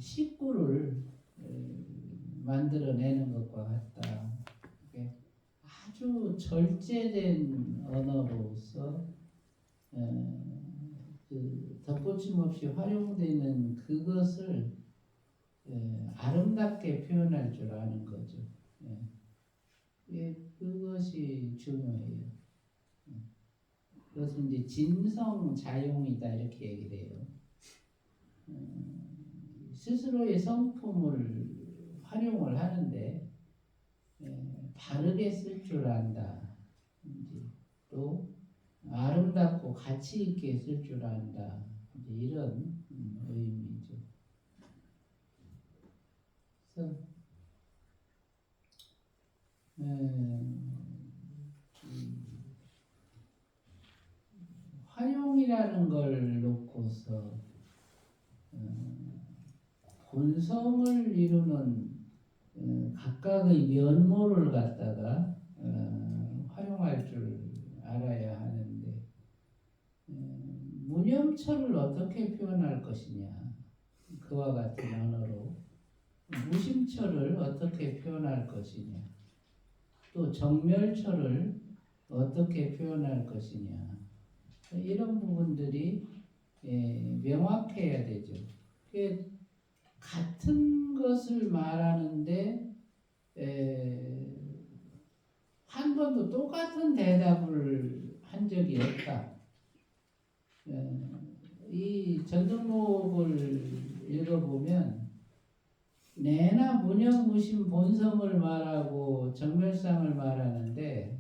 식구를 만들어내는 것과 같다. 아주 절제된 언어로서 덧붙임 없이 활용되는 그것을 아름답게 표현할 줄 아는 거죠. 그것이 중요해요. 그것은 이제 진성자용이다 이렇게 얘기를 해요. 스스로의 성품을 활용을 하는데 바르게 쓸 줄 안다. 또 아름답고 가치 있게 쓸 줄 안다. 이런 의미죠. 그래서 활용이라는 걸 놓고서 본성을 이루는 각각의 면모를 갖다가 활용할 줄 알아야 하는데 무념처를 어떻게 표현할 것이냐, 그와 같은 언어로 무심처를 어떻게 표현할 것이냐, 또 정멸처를 어떻게 표현할 것이냐, 이런 부분들이 명확해야 되죠. 같은 것을 말하는데 한 번도 똑같은 대답을 한 적이 없다. 이 전등록을 읽어보면 내나 무념무심 본성을 말하고 정멸상을 말하는데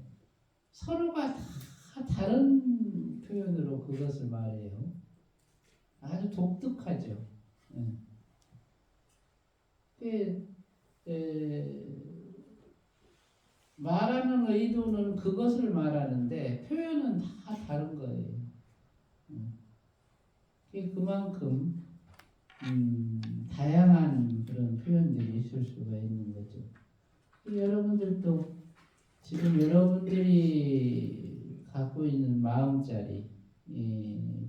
서로가 다 다른 표현으로 그것을 말해요. 아주 독특하죠. 말하는 의도는 그것을 말하는데 표현은 다 다른 거예요. 그만큼 다양한 그런 표현들이 있을 수가 있는 거죠. 여러분들도 지금 여러분들이 갖고 있는 마음자리,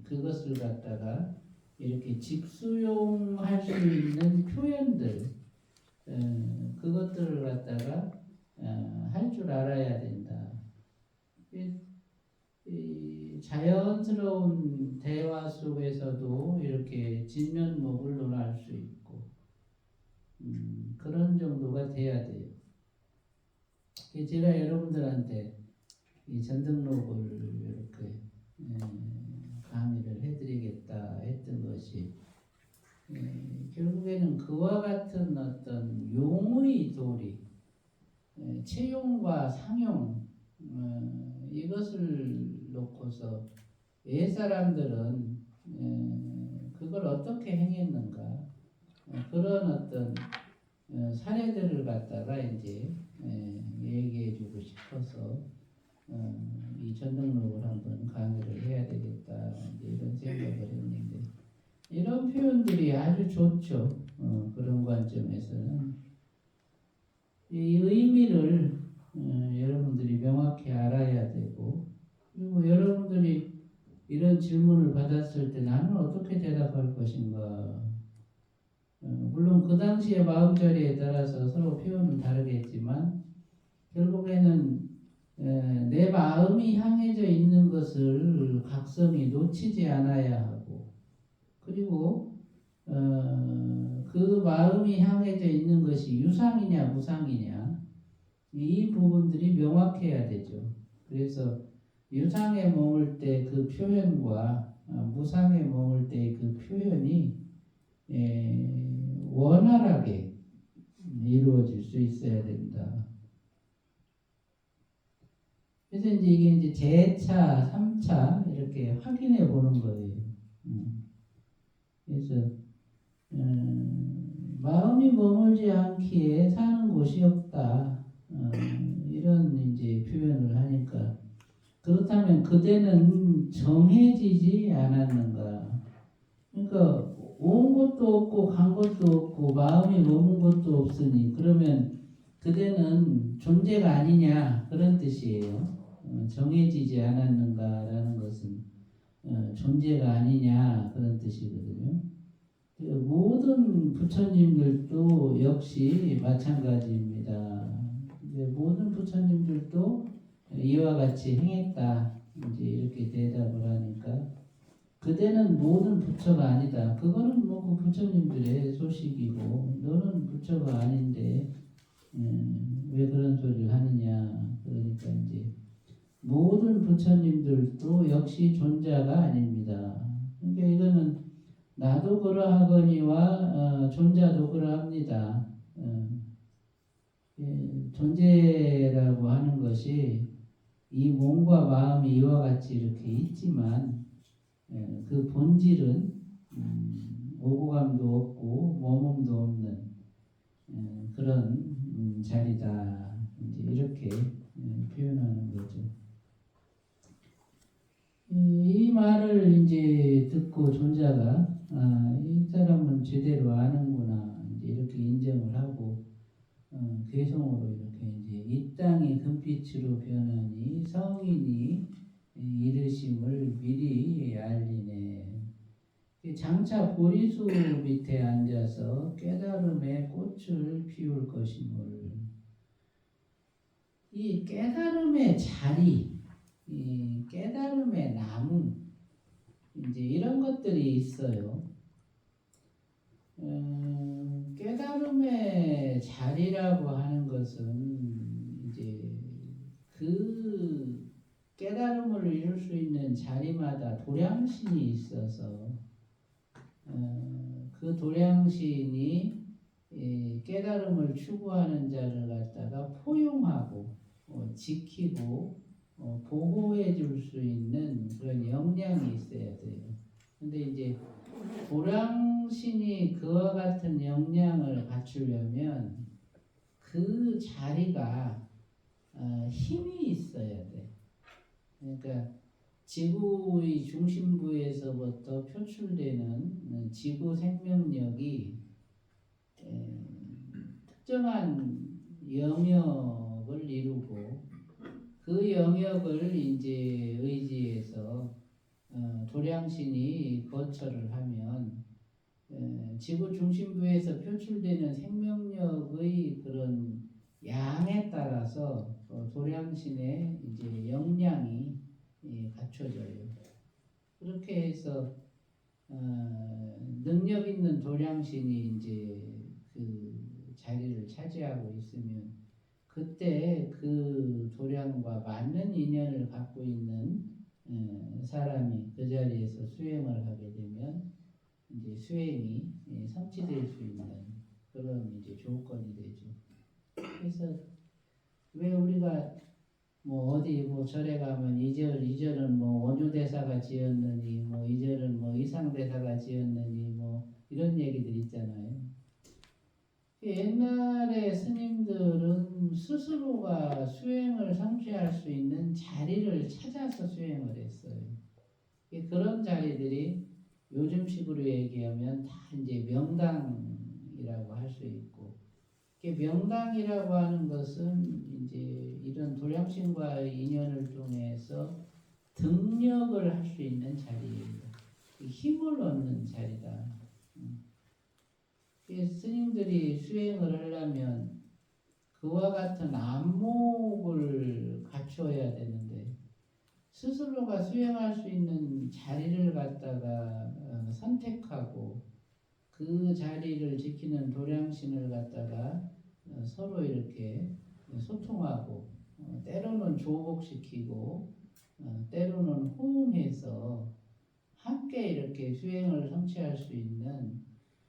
그것을 갖다가 이렇게 직수용할 수 있는 표현들, 그것들을 갖다가 할 줄 알아야 된다. 이 자연스러운 대화 속에서도 이렇게 진면목을 논할 수 있고, 그런 정도가 돼야 돼요. 제가 여러분들한테 이 전등록을 이렇게 강의를 해드리겠다 했던 것이 결국에는 그와 같은 어떤 용의 도리, 채용과 상용, 이것을 놓고서 옛사람들은 그걸 어떻게 행했는가, 그런 어떤 사례들을 갖다가 이제 얘기해주고 싶어서 이 전등록을 한번 강의를 해야 되겠다, 이런 생각을 했는데, 이런 표현들이 아주 좋죠. 그런 관점에서는 이 의미를 여러분들이 명확히 알아야 되고, 그리고 여러분들이 이런 질문을 받았을 때 나는 어떻게 대답할 것인가. 물론 그 당시의 마음자리에 따라서 서로 표현은 다르겠지만 결국에는 내 마음이 향해져 있는 것을 각성이 놓치지 않아야 하고, 그리고 그 마음이 향해져 있는 것이 유상이냐 무상이냐, 이 부분들이 명확해야 되죠. 그래서 유상에 머물 때 그 표현과 무상에 머물 때 그 표현이 원활하게 이루어질 수 있어야 된다. 그래서 이제 이게 이제 재차, 3차 이렇게 확인해 보는 거예요. 그래서 마음이 머물지 않기에 사는 곳이 없다. 이런 이제 표현을 하니까, 그렇다면 그대는 정해지지 않았는가? 그러니까 온 것도 없고 간 것도 없고 마음이 머문 것도 없으니 그러면 그대는 존재가 아니냐, 그런 뜻이에요. 정해지지 않았는가라는 것은 존재가 아니냐, 그런 뜻이거든요. 그 모든 부처님들도 역시 마찬가지입니다. 이제 모든 부처님들도 이와 같이 행했다. 이제 이렇게 대답을 하니까 그대는 모든 부처가 아니다. 그거는 뭐 그 부처님들의 소식이고 너는 부처가 아닌데 왜 그런 소리를 하느냐. 그러니까 이제 모든 부처님들도 역시 존재가 아닙니다. 그러니까 이거는 나도 그러하거니와 존재도 그러합니다. 존재라고 하는 것이 이 몸과 마음이 이와 같이 이렇게 있지만 그 본질은 오고 감도 없고 몸음도 없는 그런 자리다. 이제 이렇게 표현하는 거죠. 이 말을 이제 듣고 존자가 이 사람은 제대로 아는구나 이제 이렇게 인정을 하고 괴성으로 이렇게 이제 이 땅이 금빛으로 변하니 성인이 이르심을 미리 알리네. 장차 보리수 밑에 앉아서 깨달음의 꽃을 피울 것이므로 이 깨달음의 자리, 이 깨달음의 나무 이제 이런 것들이 있어요. 깨달음의 자리라고 하는 것은 이제 그 깨달음을 이룰 수 있는 자리마다 도량신이 있어서 그 도량신이 깨달음을 추구하는 자를 갖다가 포용하고 지키고 보호해 줄 수 있는 그런 역량이 있어야 돼요. 근데 이제 도량신이 그와 같은 역량을 갖추려면 그 자리가 힘이 있어야 돼. 그러니까 지구의 중심부에서부터 표출되는 지구 생명력이 특정한 영역을 이루고 그 영역을 이제 의지해서 도량신이 거처를 하면 지구 중심부에서 표출되는 생명력의 그런 양에 따라서 도량신의 이제 역량이 갖춰져요. 그렇게 해서 능력 있는 도량신이 이제 그 자리를 차지하고 있으면 그때 그 도량과 맞는 인연을 갖고 있는 사람이 그 자리에서 수행을 하게 되면 이제 수행이 성취될 수 있는 그런 이제 조건이 되죠. 그래서 왜 우리가 뭐 어디 뭐 절에 가면 이절은 뭐 원효대사가 지었느니 뭐 이절은 뭐 이상대사가 지었느니 뭐 이런 얘기들 있잖아요. 옛날에 스님들은 스스로가 수행을 성취할 수 있는 자리를 찾아서 수행을 했어요. 그런 자리들이 요즘식으로 얘기하면 다 이제 명당이라고 할 수 있고, 명당이라고 하는 것은 이제 이런 도량신과의 인연을 통해서 등력을 할 수 있는 자리예요. 힘을 얻는 자리다. 스님들이 수행을 하려면 그와 같은 안목을 갖추어야 되는데 스스로가 수행할 수 있는 자리를 갖다가 선택하고 그 자리를 지키는 도량신을 갖다가 서로 이렇게 소통하고 때로는 조복시키고 때로는 호응해서 함께 이렇게 수행을 성취할 수 있는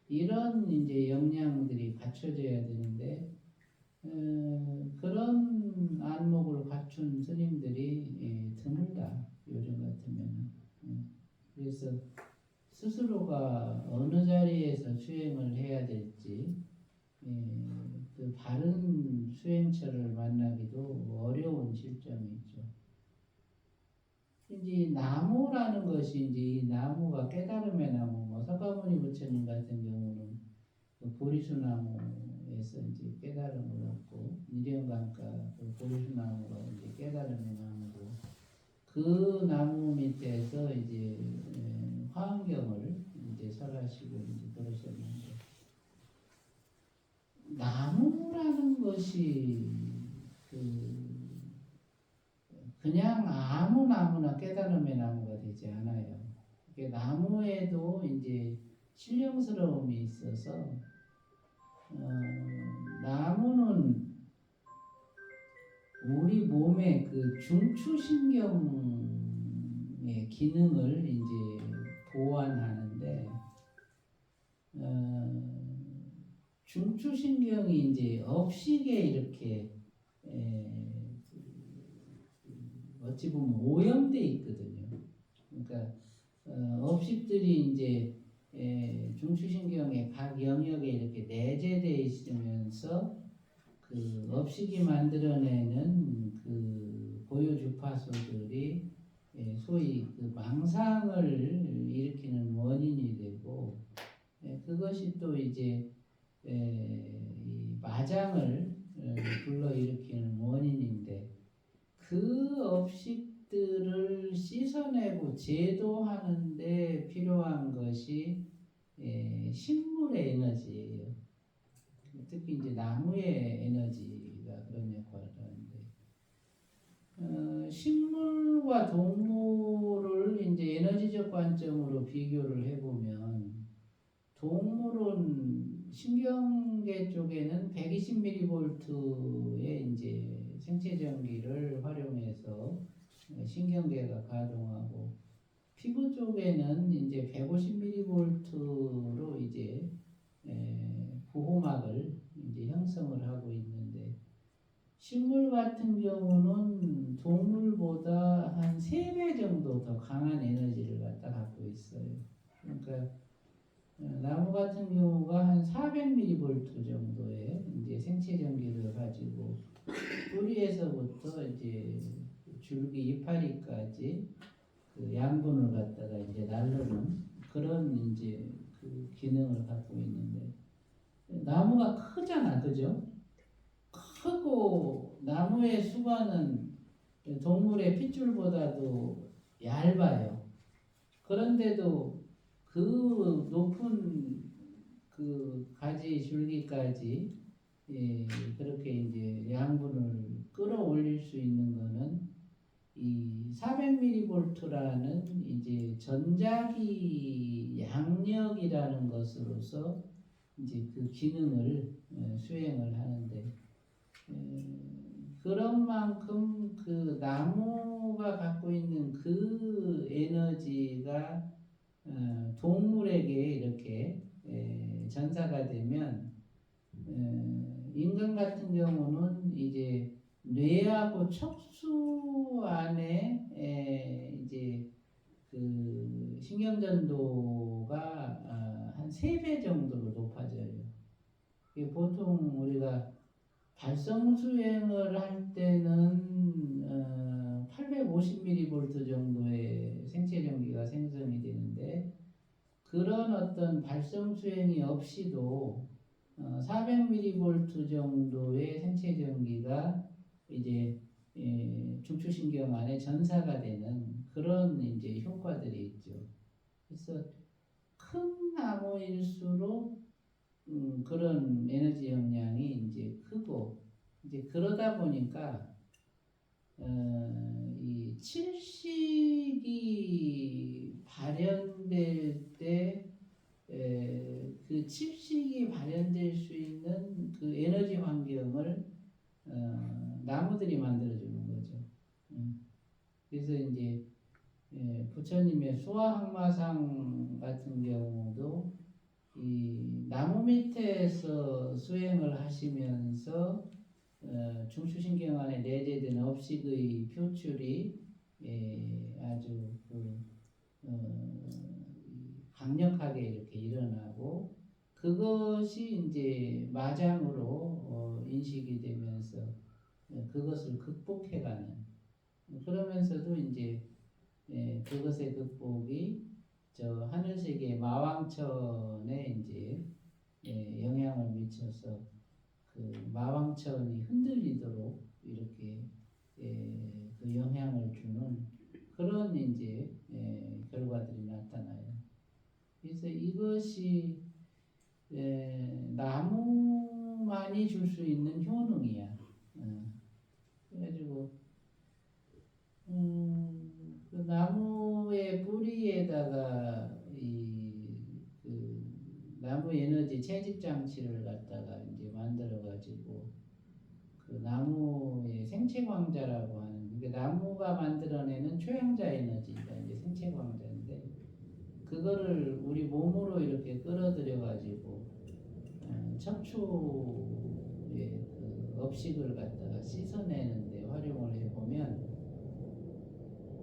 이런 이제 역량들이 갖춰져야 되는데 그런 안목을 갖춘 스님들이 드물다 요즘 같으면. 그래서 스스로가 어느 자리에서 수행을 해야 될지 그 바른 수행처를 만나기도 어려운 실정이 있죠. 이제 나무라는 것이 이제 이 나무가 깨달음의 나무, 뭐 석가모니 부처님 같은 경우는 그 보리수나무에서 이제 깨달음을 얻고 미련강가 그 보리수나무가 이제 깨달음의 나무고 그 나무 밑에서 이제 화엄경을 이제 설하시고 이제 그러셨는데 나무라는 것이 그냥 아무 나무나 깨달음의 나무가 되지 않아요. 나무에도 이제 신령스러움이 있어서 나무는 우리 몸의 그 중추신경의 기능을 이제 보완하는데 중추신경이 이제 업식에 이렇게 어찌 보면 오염돼 있거든요. 그러니까 업식들이 이제 중추신경의 각 영역에 이렇게 내재되어 있으면서 그 업식이 만들어내는 그 고유 주파수들이 소위 그 망상을 일으키는 원인이 되고 그것이 또 이제 이 마장을 불러일으키는 원인인데 그 업식들을 씻어내고 제도하는데 필요한 것이 식물의 에너지예요. 특히 이제 나무의 에너지가 그런 역할을 하는데 식물과 동물을 이제 에너지적 관점으로 비교를 해보면 동물은 신경계 쪽에는 120mV의 이제 생체 전기를 활용해서 신경계가 가동하고 피부 쪽에는 이제 150mV로 이제 보호막을 이제 형성을 하고 있는데 식물 같은 경우는 동물보다 한 3배 정도 더 강한 에너지를 갖고 있어요. 그러니까 나무 같은 경우가 한 400mV 정도의 이제 생체 전기를 가지고 뿌리에서부터 이제 줄기 이파리까지 그 양분을 갖다가 이제 날르는 그런 이제 그 기능을 갖고 있는데 나무가 크잖아, 그죠? 크고 나무의 수관은 동물의 핏줄보다도 얇아요. 그런데도 그 높은 그 가지 줄기까지 그렇게 이제 양분을 끌어올릴 수 있는 거는 이 400mV라는 이제 전자기 양력이라는 것으로서 이제 그 기능을 수행을 하는데 그런 만큼 그 나무가 갖고 있는 그 에너지가 동물에게 이렇게 전사가 되면 인간 같은 경우는 이제 뇌하고 척수 안에 이제 그 신경전도가 한 3배 정도로 높아져요. 보통 우리가 발성수행을 할 때는 850mV 정도의 생체전기가 생성이 되는데 그런 어떤 발성수행이 없이도 400mV 정도의 생체전기가 이제 중추신경 안에 전사가 되는 그런 이제 효과들이 있죠. 그래서 큰 나무일수록 그런 에너지 역량이 이제 크고 이제 그러다 보니까 이 칠식이 발현될 때 그 칠식이 발현될 수 있는 그 에너지 환경을 나무들이 만들어주는 거죠. 그래서 이제 부처님의 수화항마상 같은 경우도 이 나무 밑에서 수행을 하시면서 중추신경 안에 내재된 업식의 표출이 아주 강력하게 이렇게 일어나고 그것이 이제 마장으로 인식이 되면서 그것을 극복해가는 그러면서도 이제 그것의 극복이 저 하늘세계 마왕천에 이제 영향을 미쳐서 그 마왕천이 흔들리도록 이렇게 그 영향을 주는 그런 이제 결과들이 나타나요. 그래서 이것이 나무만이 줄 수 있는 효능이야. 그래가지고 그 나무의 뿌리에다가 그 나무 에너지 채집 장치를 갖다가 이제 만들어 가지고 그 나무의 생체 광자라고 하는, 그러니까 나무가 만들어내는 초양자 에너지가 이제 생체 광자인데, 그거를 우리 몸으로 이렇게 끌어들여 가지고 척추의 그 업식을 갖다가 씻어내는데 활용을 해보면,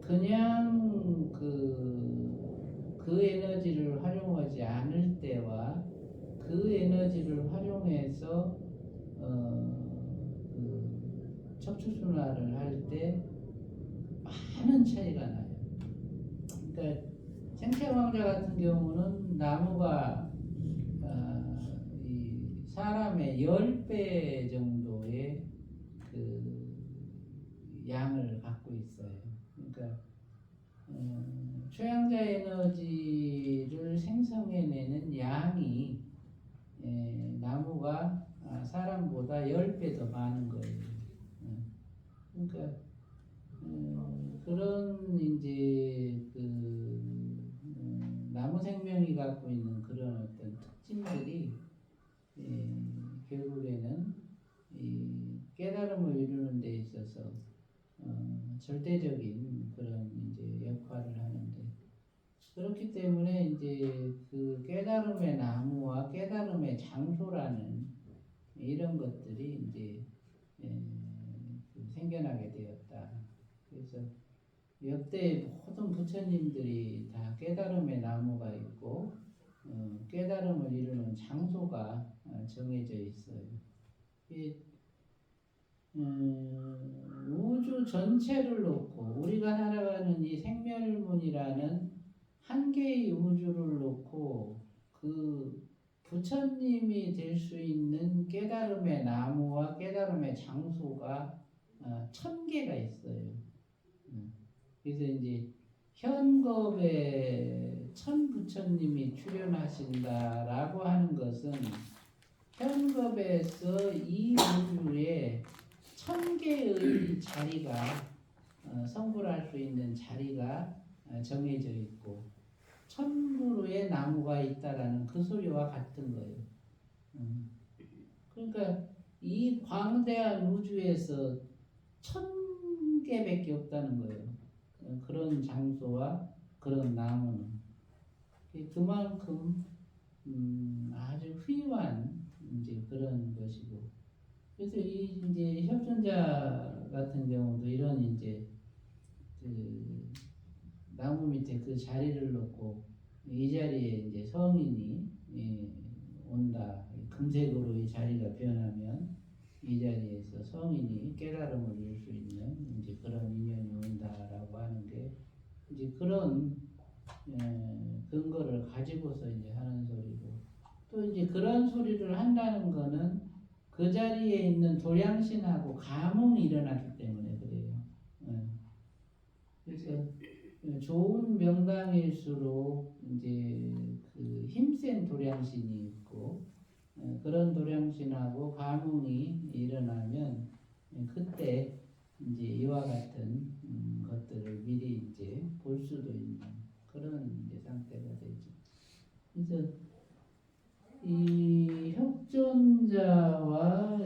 그냥 그 에너지를 활용하지 않을 때와 그 에너지를 활용해서 그 척추순환을 할 때 많은 차이가 나요. 그러니까 생체광자 같은 경우는 나무가 이 사람의 10배 정도의 그 양을 갖고 있어요. 그러니까 초양자 에너지를 생성해내는 양이 나무가 사람보다 10배 더 많은 거예요. 그러니까 그런 이제 나무 생명이 갖고 있는 그런 어떤 특징들이 결국에는 이 깨달음을 이루는 데 있어서 절대적인 그런 이제 역할을 하는데, 그렇기 때문에 이제 그 깨달음의 나무와 깨달음의 장소라는 이런 것들이 이제 생겨나게 되었다. 그래서 역대 모든 부처님들이 다 깨달음의 나무가 있고 깨달음을 이루는 장소가 정해져 있어요. 우주 전체를 놓고 우리가 살아가는 이 생멸문이라는 한 개의 우주를 놓고 그 부처님이 될 수 있는 깨달음의 나무와 깨달음의 장소가 1000개가 있어요. 그래서 이제 현겁에 1000부처님이 출연하신다라고 하는 것은 현겁에서 이 우주에 1000개의 자리가 성불할 수 있는 자리가 정해져 있고 1000그루의 나무가 있다라는 그 소리와 같은 거예요. 그러니까 이 광대한 우주에서 1000개밖에 없다는 거예요. 그런 장소와 그런 나무는 그만큼 아주 훌륭한 이제 그런 것이고, 그래서 이 이제 협존자 같은 경우도 이런 이제 그 나무 밑에 그 자리를 놓고 이 자리에 이제 성인이 온다. 금색으로 이 자리가 변하면 이 자리에서 성인이 깨달음을 이룰 수 있는 이제 그런 인연이 온다라고 하는 게 이제 그런 근거를 가지고서 이제 하는 소리고, 또 이제 그런 소리를 한다는 거는 그 자리에 있는 도량신하고 감흥이 일어났기 때문에 그래요. 그래서 좋은 명당일수록 이제 그 힘센 도량신이 있고 그런 도량신하고 감흥이 일어나면 그때 이제 이와 같은 것들을 미리 이제 볼 수도 있는 그런 이제 상태가 되죠. 그래서 이 협존자와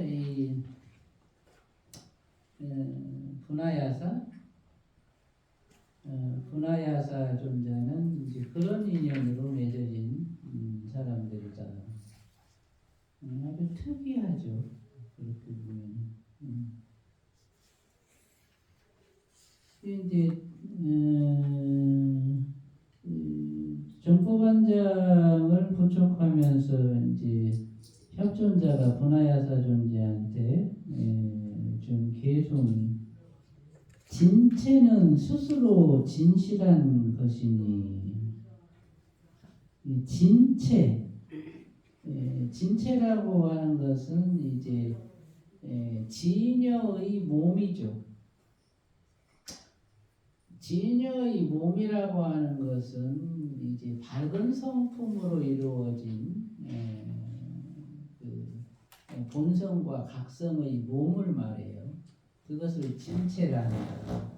이 분하야사 존자는 이제 그런 인연으로 맺어진 사람들이다. 아주 특이하죠. 그렇게 보면. 이제 정법안장을 부촉하면서 이제 협존자가 분하야사 존재한테 준 개송이, 진체는 스스로 진실한 것이니, 진체라고 하는 것은 이제 진여의 몸이죠. 진여의 몸이라고 하는 것은 이제 밝은 성품으로 이루어진 그 본성과 각성의 몸을 말해요. 그것을 진체라는 거예요.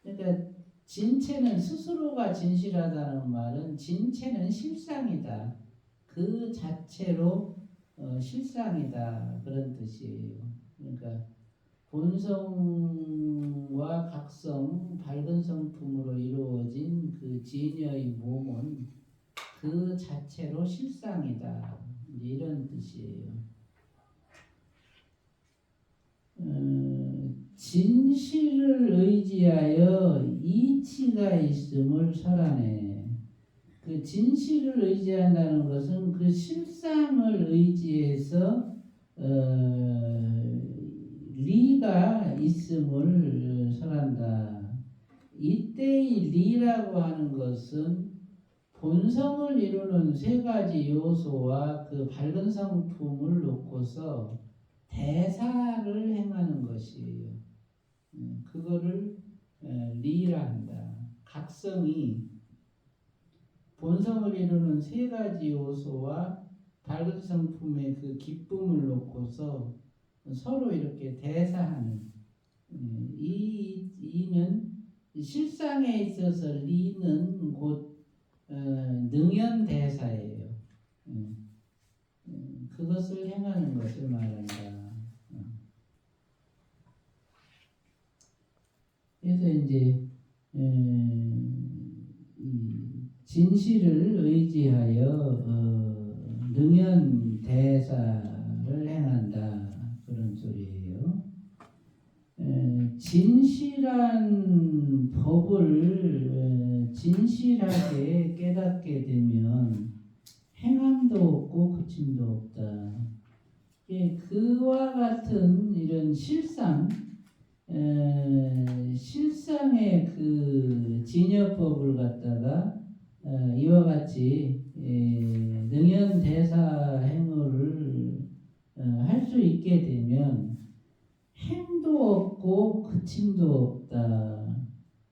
그러니까 진체는 스스로가 진실하다는 말은 진체는 실상이다. 그 자체로 실상이다. 그런 뜻이에요. 그러니까 본성과 각성, 밝은 성품으로 이루어진 그 진여의 몸은 그 자체로 실상이다. 이런 뜻이에요. 진실을 의지하여 이치가 있음을 설하네. 그 진실을 의지한다는 것은 그 실상을 의지해서 리가 있음을 설한다. 이때의 리라고 하는 것은 본성을 이루는 세 가지 요소와 그 밝은 성품을 놓고서 대사를 행하는 것이에요. 그거를 리라 한다. 각성이 본성을 이루는 세 가지 요소와 밝은 성품의 그 기쁨을 놓고서 서로 이렇게 대사하는 이는 실상에 있어서 리는 곧 능연대사예요. 그것을 행하는 것을 말한다. 그래서 이제 진실을 의지하여 능연대사를 행한다. 그런 소리예요. 진실한 법을 진실하게 깨닫게 되면 행함도 없고 그침도 없다. 그와 같은 이런 실상의 그 진여법을 갖다가 이와 같이 능연대사 행위를 할 수 있게 되면 행도 없고 그침도 없다.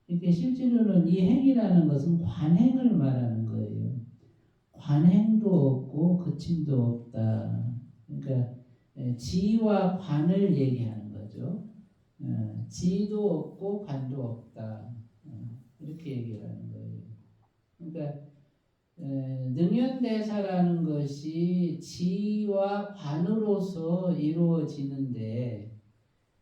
이렇게 실제로는 이 행이라는 것은 관행을 말하는 거예요. 관행도 없고 그침도 없다. 그러니까 지와 관을 얘기하는 거죠. 지도 없고 관도 없다. 이렇게 얘기하는 거예요. 그러니까 능연대사라는 것이 지와 관으로서 이루어지는데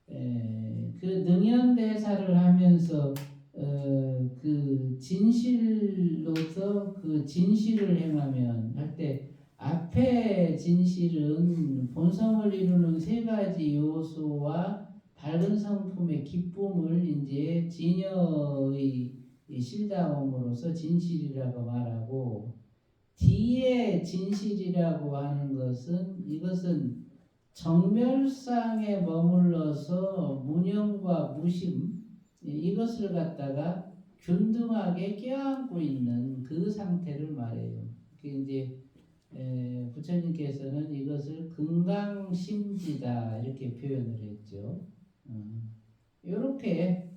그 능연대사를 하면서 그 진실로서 그 진실을 행하면 할 때 앞에 진실은 본성을 이루는 세 가지 요소와 밝은 성품의 기쁨을 이제 진여의 실다움으로서 진실이라고 말하고, 뒤에 진실이라고 하는 것은 이것은 정멸상에 머물러서 무념과 무심 이것을 갖다가 균등하게 껴안고 있는 그 상태를 말해요. 이제 부처님께서는 이것을 금강심지다 이렇게 표현을 했죠. 이렇게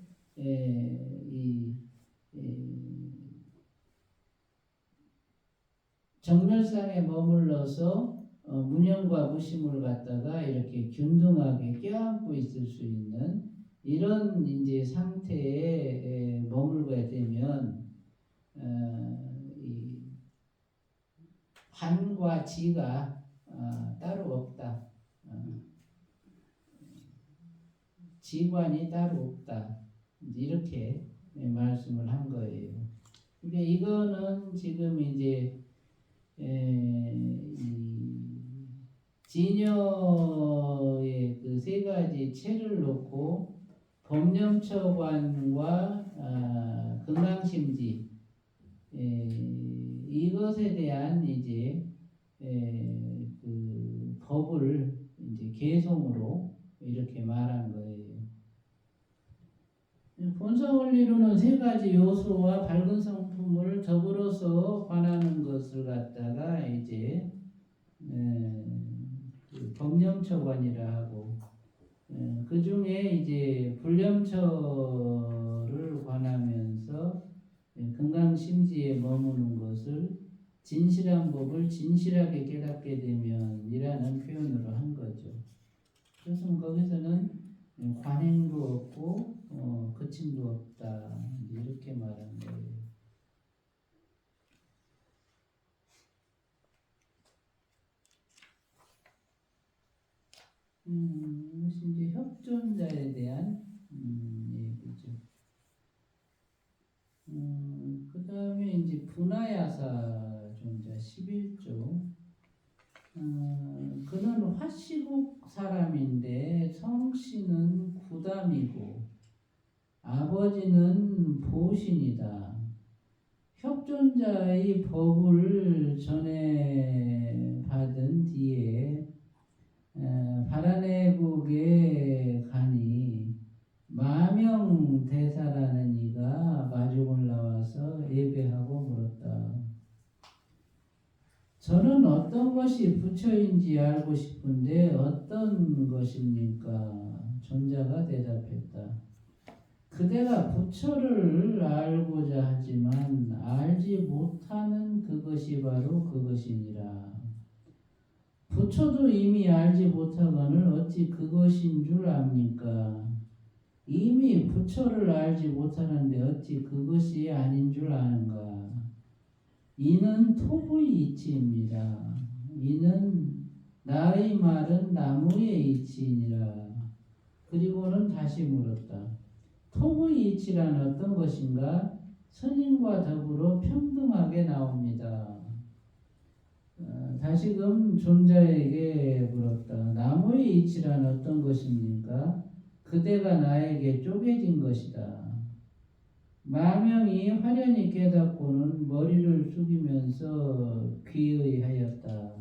정멸상에 머물러서 무념과 무심을 갖다가 이렇게 균등하게 껴안고 있을 수 있는 이런 이제 상태에 머물게 되면 이 관과 지가 따로 없다. 지관이 따로 없다. 이렇게 말씀을 한 거예요. 근데 이거는 지금 이제 진여의 그 세 가지 체를 놓고 법념처관과 금강심지 이것에 대한 이제 그 법을 이제 개성으로 이렇게 말한 거예요. 본성을 이루는 세 가지 요소와 밝은 성품을 더불어서 관하는 것을 갖다가 이제 그 법념처관이라 하고, 그 중에 이제 불념처를 관하면서 건강심지에 머무는 것을 진실한 법을 진실하게 깨닫게 되면 이라는 표현으로 한 거죠. 그래서 거기서는 관행도 없고 거침도 없다 이렇게 말한 거예요. 이것이 이제 협존자에 대한 얘기죠. 그 다음에 이제 분하야사 존자 11조. 그는 화시국 사람인데 성씨는 구담이고 아버지는 보신이다. 협존자의 법을 전해 받은 뒤에 바라네국에 가니 마명대사라는 이가 마중을 나와서 예배하고 물었다. 저는 어떤 것이 부처인지 알고 싶은데 어떤 것입니까? 존자가 대답했다. 그대가 부처를 알고자 하지만 알지 못하는 그것이 바로 그것이니라. 부처도 이미 알지 못하거늘 어찌 그것인 줄 압니까? 이미 부처를 알지 못하는데 어찌 그것이 아닌 줄 아는가? 이는 토부의 이치입니다. 이는 나의 말은 나무의 이치이니라. 그리고는 다시 물었다. 토부의 이치란 어떤 것인가? 선인과 더불어 평등하게 나옵니다. 다시금 존자에게 물었다. 나무의 이치란 어떤 것입니까? 그대가 나에게 쪼개진 것이다. 마명이 화련히 깨닫고는 머리를 숙이면서 귀의하였다.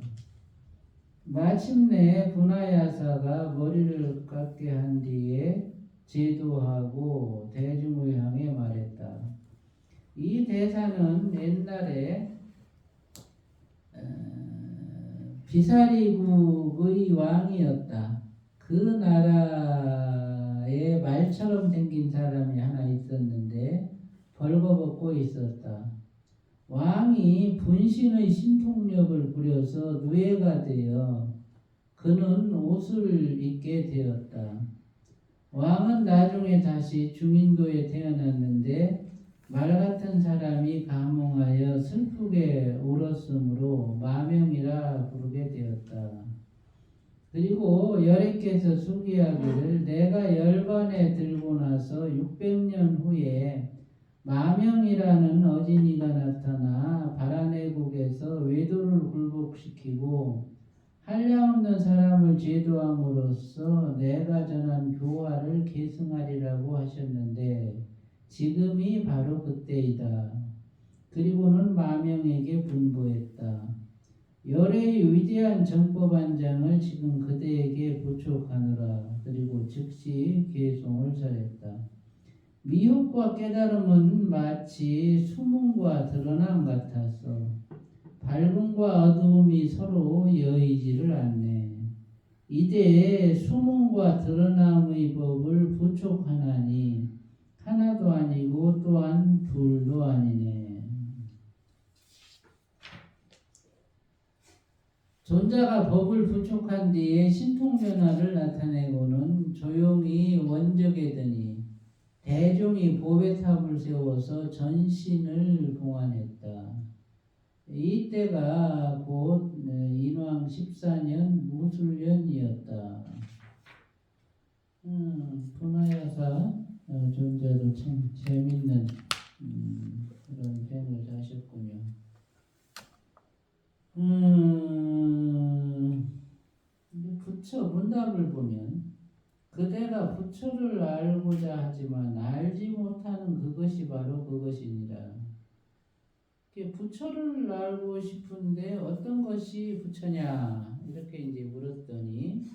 마침내 분하야사가 머리를 깎게 한 뒤에 제도하고 대중을 향해 말했다. 이 대사는 옛날에 비사리국의 왕이었다. 그 나라에 말처럼 생긴 사람이 하나 있었는데 벌거벗고 있었다. 왕이 분신의 신통력을 부려서 누에가 되어 그는 옷을 입게 되었다. 왕은 나중에 다시 중인도에 태어났는데 말 같은 사람이 감흥하여 슬프게 울었으므로 마명이라 부르게 되었다. 그리고 열애께서 수기하기를 내가 10번에 들고 나서 600년 후에 마명이라는 어진이가 나타나 바라네국에서 외도를 굴복시키고 한량없는 사람을 제도함으로써 내가 전한 교화를 계승하리라고 하셨는데 지금이 바로 그때이다. 그리고는 마명에게 분부했다. 열애의 위대한 정법안장을 지금 그대에게 부촉하느라. 그리고 즉시 계송을 설했다. 미혹과 깨달음은 마치 수문과 드러남 같아서 밝음과 어두움이 서로 여의지를 않네. 이제 수문과 드러남의 법을 부촉하나니 하나도 아니고 또한 둘도 아니네. 존자가 법을 부촉한 뒤에 신통변화를 나타내고는 조용히 원적에 드니 대종이 보배탑을 세워서 전신을 봉안했다. 이때가 곧 인왕 14년 무술년이었다. 분하야사 존자도 참 재밌는 그런 뱀을 하셨군요. 부처 문답을 보면 그대가 부처를 알고자 하지만 알지 못하는 그것이 바로 그것이니라. 부처를 알고 싶은데 어떤 것이 부처냐 이렇게 이제 물었더니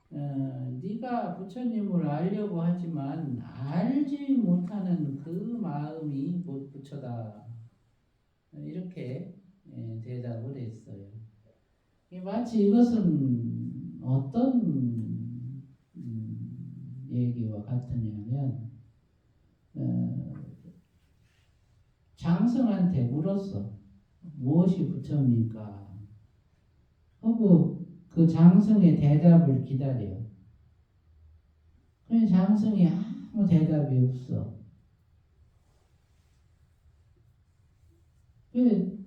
네가 부처님을 알려고 하지만 알지 못하는 그 마음이 곧 부처다 이렇게 대답을 했어요. 마치 이것은 어떤 얘기와 같으냐면 장성한테 물었어. 무엇이 부처입니까? 하고 그 장성의 대답을 기다려. 그런데 장성이 아무 대답이 없어. 그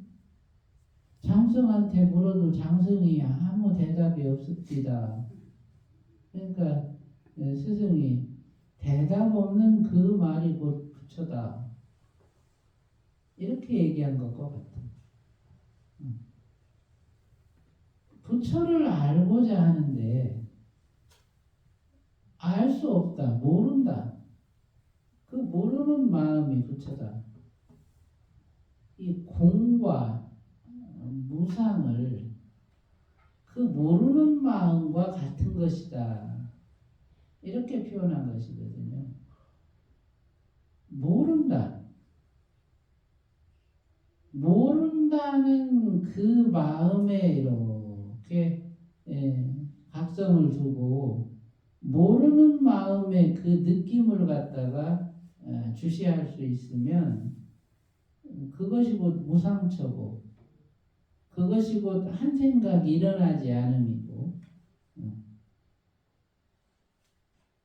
장성한테 물어도 장성이 아무 대답이 없었지다. 그러니까 스승이 대답 없는 그 말이 곧 부처다. 이렇게 얘기한 것과 같아. 부처를 알고자 하는데 알 수 없다. 모른다. 그 모르는 마음이 부처다. 이 공과 무상을 그 모르는 마음과 같은 것이다. 이렇게 표현한 것이거든요. 모른다. 모른다는 그 마음에 이렇게 각성을 두고 모르는 마음의 그 느낌을 갖다가 주시할 수 있으면 그것이 곧 무상처고 그것이 곧 한 생각 일어나지 않음이고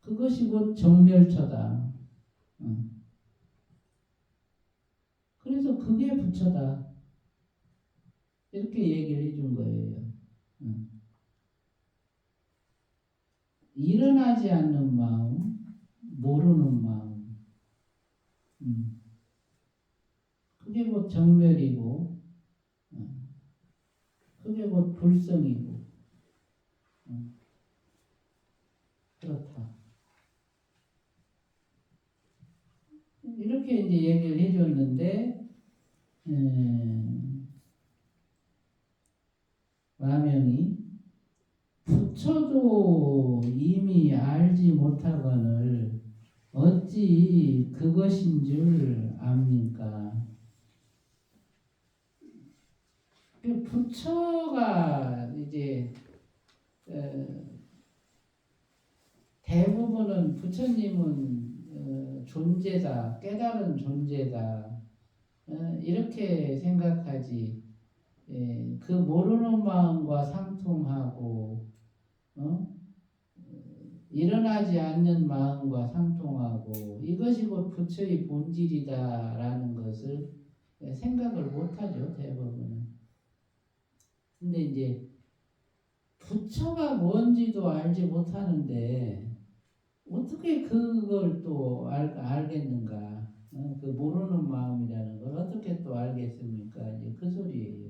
그것이 곧 정멸처다. 그래서 그게 부처다. 이렇게 얘기를 해준 거예요. 일어나지 않는 마음, 모르는 마음. 그게 곧 정멸이고, 그게 곧 불성이고, 그렇다. 이렇게 이제 얘기를 해줬는데, 마명이 부처도 이미 알지 못하거늘 어찌 그것인 줄 압니까? 부처가 이제 대부분은 부처님은 존재다, 깨달은 존재다 이렇게 생각하지. 그 모르는 마음과 상통하고 일어나지 않는 마음과 상통하고 이것이 곧 부처의 본질이다라는 것을 생각을 못하죠, 대부분은. 근데 이제 부처가 뭔지도 알지 못하는데 어떻게 그걸 또 알겠는가? 그 모르는 마음이라는 걸 어떻게 또 알겠습니까? 이제 그 소리예요.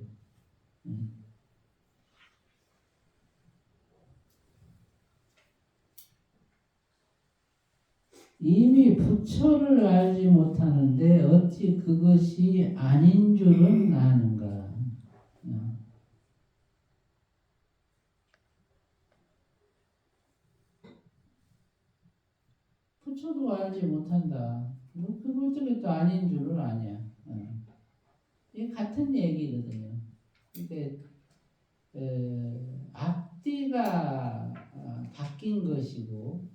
이미 부처를 알지 못하는데 어찌 그것이 아닌 줄은 아는가? 부처도 알지 못한다. 그걸 어떻게 또 아닌 줄은 아냐? 이게 같은 얘기거든요. 이게 앞뒤가 바뀐 것이고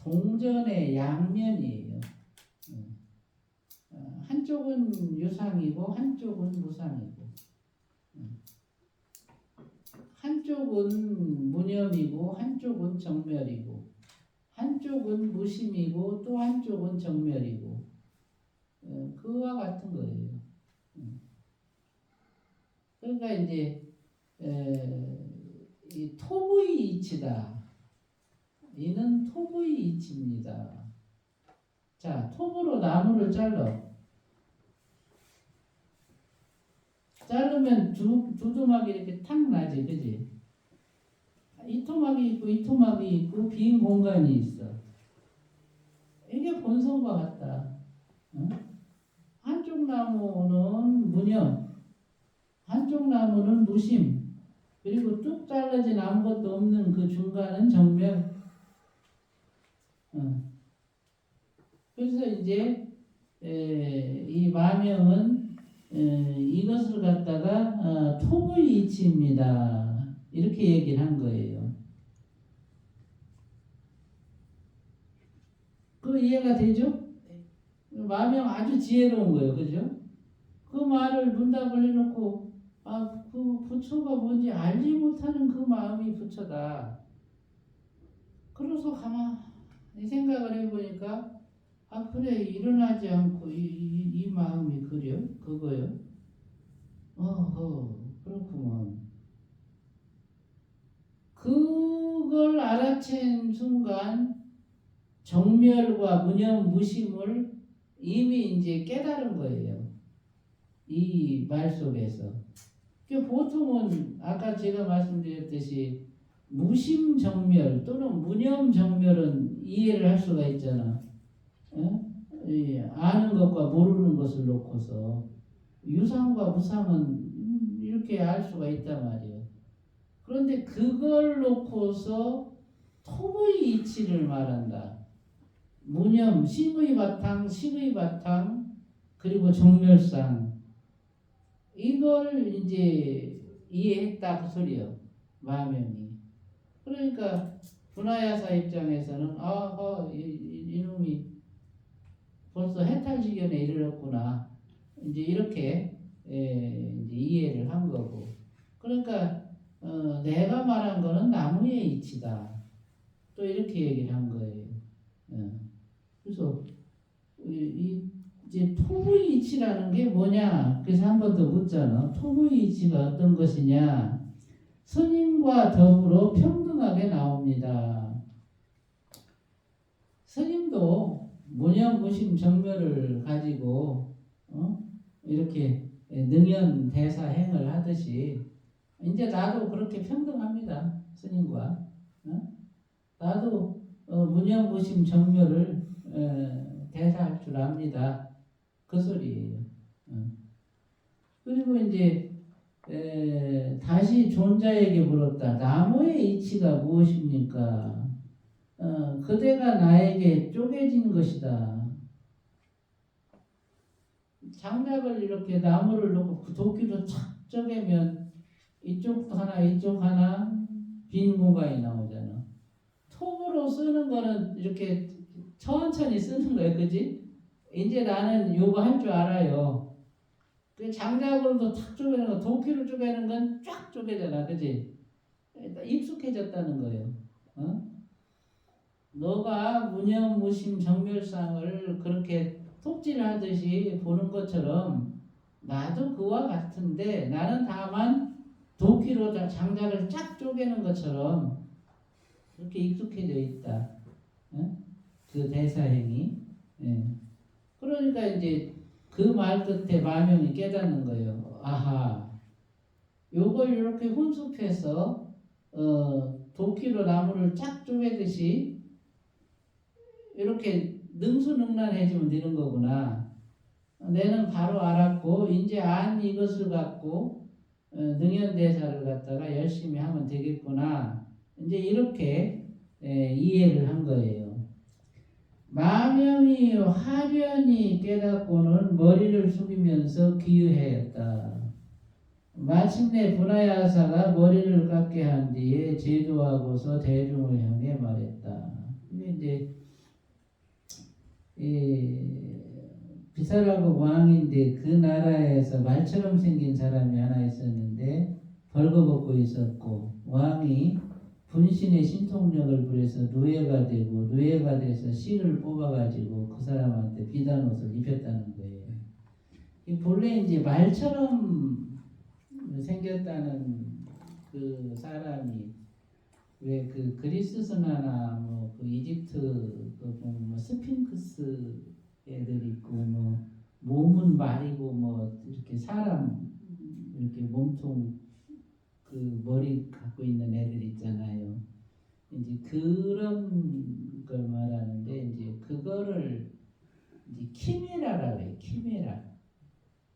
동전의 양면이에요. 한쪽은 유상이고 한쪽은 무상이고 한쪽은 무념이고 한쪽은 정멸이고 한쪽은 무심이고 또 한쪽은 정멸이고 그와 같은 거예요. 그러니까 이제 이 토부의 이치다. 이는 토부의 이치입니다. 자, 톱으로 나무를 잘라. 자르면 두두막이 이렇게 탁 나지, 그지? 이 토막이 있고 이 토막이 있고 빈 공간이 있어. 이게 본성과 같다. 응? 한쪽 나무는 무념, 한쪽 나무는 무심, 그리고 뚝 잘라진 아무것도 없는 그 중간은 정멸. 그래서 이제 이 마명은 이것을 갖다가 토부의 이치입니다. 이렇게 얘기를 한 거예요. 그 이해가 되죠? 마명 아주 지혜로운 거예요. 그죠? 그 말을 문답을 해놓고 그 부처가 뭔지 알지 못하는 그 마음이 부처다. 그래서 가만히 생각을 해보니까 그래 일어나지 않고 이 마음이 그거요. 그렇구먼. 그걸 알아챈 순간 정멸과 무념무심을 이미 이제 깨달은 거예요. 이 말 속에서. 보통은 아까 제가 말씀드렸듯이 무심정멸 또는 무념정멸은 이해를 할 수가 있잖아. 아는 것과 모르는 것을 놓고서 유상과 무상은 이렇게 알 수가 있단 말이에요. 그런데 그걸 놓고서 토의 이치를 말한다. 무념, 심의 바탕, 식의 바탕, 그리고 정멸상. 이걸 이제 이해했다 그 소리요. 마명이. 그러니까 분하야사 입장에서는 이놈이 벌써 해탈지견에 이르렀구나. 이제 이렇게 이제 이해를 한 거고. 그러니까 내가 말한 거는 나무의 이치다. 또 이렇게 얘기를 한 거예요. 그래서 이제 토부의 이치라는 게 뭐냐? 그래서 한 번 더 묻잖아. 토부의 이치가 어떤 것이냐? 스님과 더불어 평등하게 나옵니다. 스님도 무념무심 정멸을 가지고 이렇게 능연대사행을 하듯이 이제 나도 그렇게 평등합니다. 스님과 나도 무념무심 정멸을 대사할 줄 압니다. 그 소리예요. 그리고 이제 다시 존자에게 물었다. 나무의 이치가 무엇입니까? 그대가 나에게 쪼개진 것이다. 장작을 이렇게 나무를 놓고 도끼로 착 쪼개면 이쪽 하나 빈 공간이 나오잖아. 톱으로 쓰는 거는 이렇게 천천히 쓰는 거예요. 그지? 이제 나는 요거 할 줄 알아요. 그 장작으로도 탁 쪼개는 거, 도끼로 쪼개는 건 쫙 쪼개잖아. 그지? 익숙해졌다는 거예요. 너가 무념무심 정멸상을 그렇게 톱질하듯이 보는 것처럼 나도 그와 같은데 나는 다만 도끼로 장작을 쫙 쪼개는 것처럼 그렇게 익숙해져 있다. 그 대사행이. 그러니까 이제 그 말 끝에 마명이 깨닫는 거예요. 아하, 요걸 이렇게 혼숙해서 도끼로 나무를 쫙 쪼개듯이 이렇게 능수능란해지면 되는 거구나. 내는 바로 알았고 이제 안 이것을 갖고 능연대사를 갖다가 열심히 하면 되겠구나. 이제 이렇게 이해를 한 거예요. 마명이 화련히 깨닫고는 머리를 숙이면서 기유하였다. 마침내 분하야사가 머리를 깎게 한 뒤에 제도하고서 대중을 향해 말했다. 이게 이제 비사라고 왕인데 그 나라에서 말처럼 생긴 사람이 하나 있었는데 벌거벗고 있었고 왕이 분신의 신통력을 부려서 노예가 되고 노예가 돼서 씨를 뽑아가지고 그 사람한테 비단 옷을 입혔다는 거예요. 이 본래 이제 말처럼 생겼다는 그 사람이 왜 그 그리스 신화나 뭐 그 이집트 뭐 스핑크스 애들 있고 뭐 몸은 말이고 뭐 이렇게 사람 이렇게 몸통 그 머리 갖고 있는 애들 있잖아요. 이제 그런 걸 말하는데 이제 그거를 이제 키메라라고 해요. 키메라.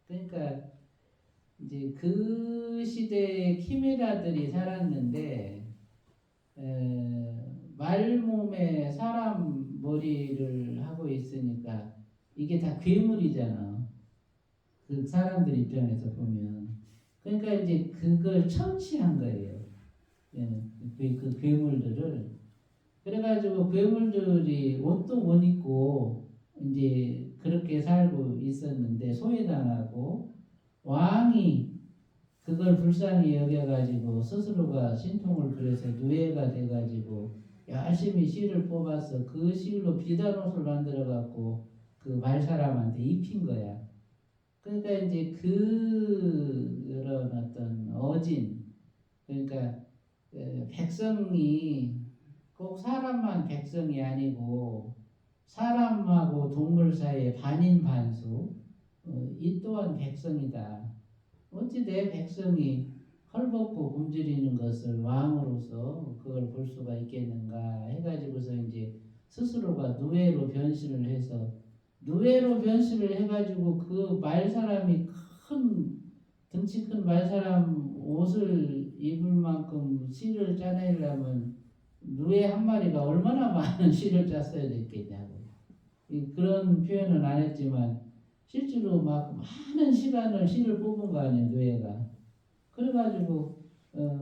그러니까 이제 그 시대에 키메라들이 살았는데 말몸에 사람 머리를 하고 있으니까 이게 다 괴물이잖아. 그 사람들 입장에서 보면. 그러니까 이제 그걸 천시한 거예요. 그 괴물들을. 그래가지고 괴물들이 옷도 못 입고 이제 그렇게 살고 있었는데 소외당하고 왕이 그걸 불쌍히 여겨가지고 스스로가 신통을 부려서 누에가 돼가지고 열심히 실을 뽑아서 그 실로 비단 옷을 만들어갖고 그 말사람한테 입힌 거야. 그러니까 이제 그런 어떤 어진, 그러니까 백성이 꼭 사람만 백성이 아니고 사람하고 동물 사이에 반인반수, 이 또한 백성이다. 어찌 내 백성이 헐벗고 굶주리는 것을 왕으로서 그걸 볼 수가 있겠는가 해가지고서 이제 스스로가 누에로 변신을 해서 누에로 변신을 해가지고 그 말사람이 큰 등치 큰 말사람 옷을 입을 만큼 실을 짜내려면 누에 한 마리가 얼마나 많은 실을 짰어야 됐겠냐고. 그런 표현은 안 했지만 실제로 막 많은 시간을 실을 뽑은 거 아니에요, 누에가. 그래가지고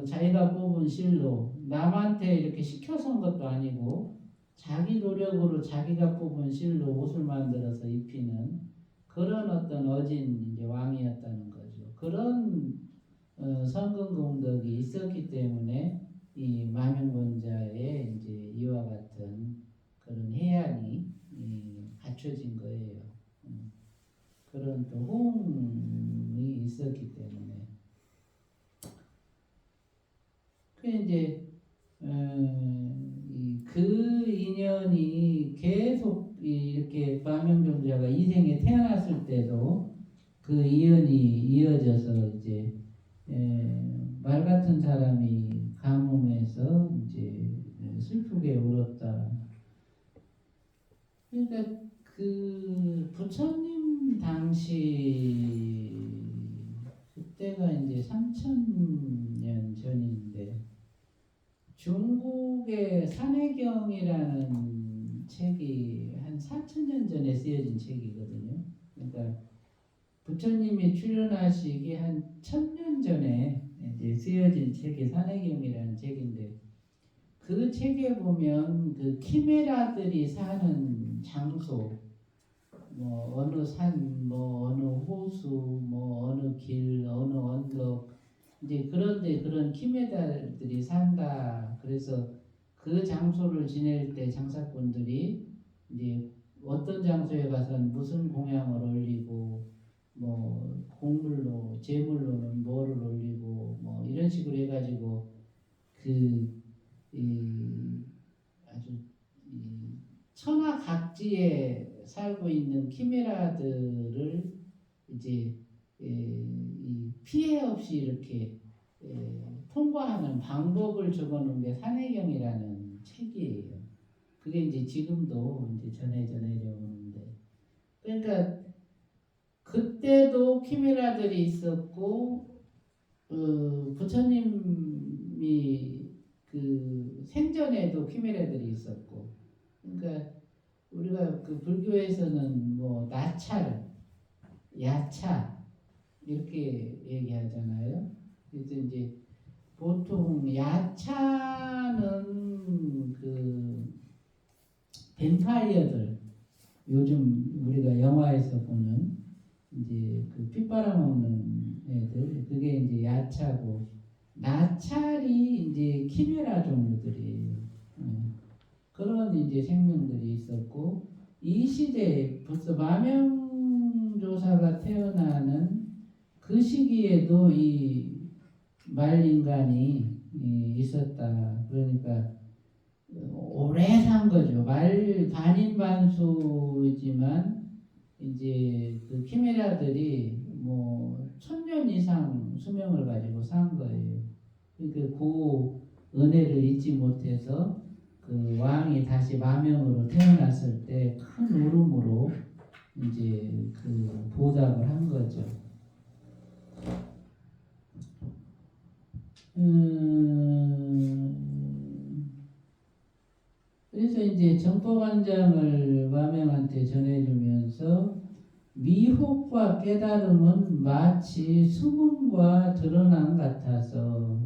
자기가 뽑은 실로 남한테 이렇게 시켜서 한 것도 아니고 자기 노력으로 자기가 뽑은 실로 옷을 만들어서 입히는 그런 어떤 어진 이제 왕이었다는 거죠. 그런 성근공덕이 있었기 때문에 이 마명권자의 이제 이와 같은 그런 해안이 갖춰진 거예요. 그런 또 호응이 있었기 때문에. 그 이제 그 인연이 계속 이렇게 마명종자가 이 생에 태어났을 때도 그 인연이 이어져서 이제 말 같은 사람이 가뭄에서 이제 슬프게 울었다. 그러니까 그 부처님 당시 그때가 이제 3000년 전인데 중국의 산해경이라는 책이 한 4000년 전에 쓰여진 책이거든요. 그러니까 부처님이 출연하시기 한 1000년 전에 이제 쓰여진 책이 산해경이라는 책인데 그 책에 보면 그 키메라들이 사는 장소, 뭐 어느 산, 뭐 어느 호수, 뭐 어느 길, 어느 언덕, 이제 그런데 그런 키메라들이 산다. 그래서 그 장소를 지낼 때 장사꾼들이 이제 어떤 장소에 가서는 무슨 공양을 올리고, 뭐 곡물로, 제물로는 뭐를 올리고, 뭐 이런 식으로 해가지고 아주 천하각지에 살고 있는 키메라들을 이제 이 피해 없이 이렇게 통과하는 방법을 적어놓은 게 산해경이라는 책이에요. 그게 이제 지금도 이제 전해져 내려오는데, 그러니까 그때도 키메라들이 있었고, 부처님이 그 생전에도 키메라들이 있었고, 그러니까 우리가 그 불교에서는 뭐 나찰, 야차 이렇게 얘기하잖아요. 그래서 이제 보통 야차는 그 뱀파이어들, 요즘 우리가 영화에서 보는 이제 그 피 빨아먹는 애들, 그게 이제 야차고, 나찰이 이제 키메라 종류들이에요. 그런 이제 생명들이 있었고, 이 시대에 벌써 마명조사가 태어나는 그 시기에도 이 말인간이 있었다. 그러니까 오래 산 거죠. 말 반인반수이지만 이제 그 키메라들이 뭐 1000년 이상 수명을 가지고 산 거예요. 그러니까 그 은혜를 잊지 못해서 그 왕이 다시 마명으로 태어났을 때 큰 울음으로 이제 그 보답을 한 거죠. 그래서 이제 정법안장을 마명한테 전해주면서 미혹과 깨달음은 마치 수문과 드러남 같아서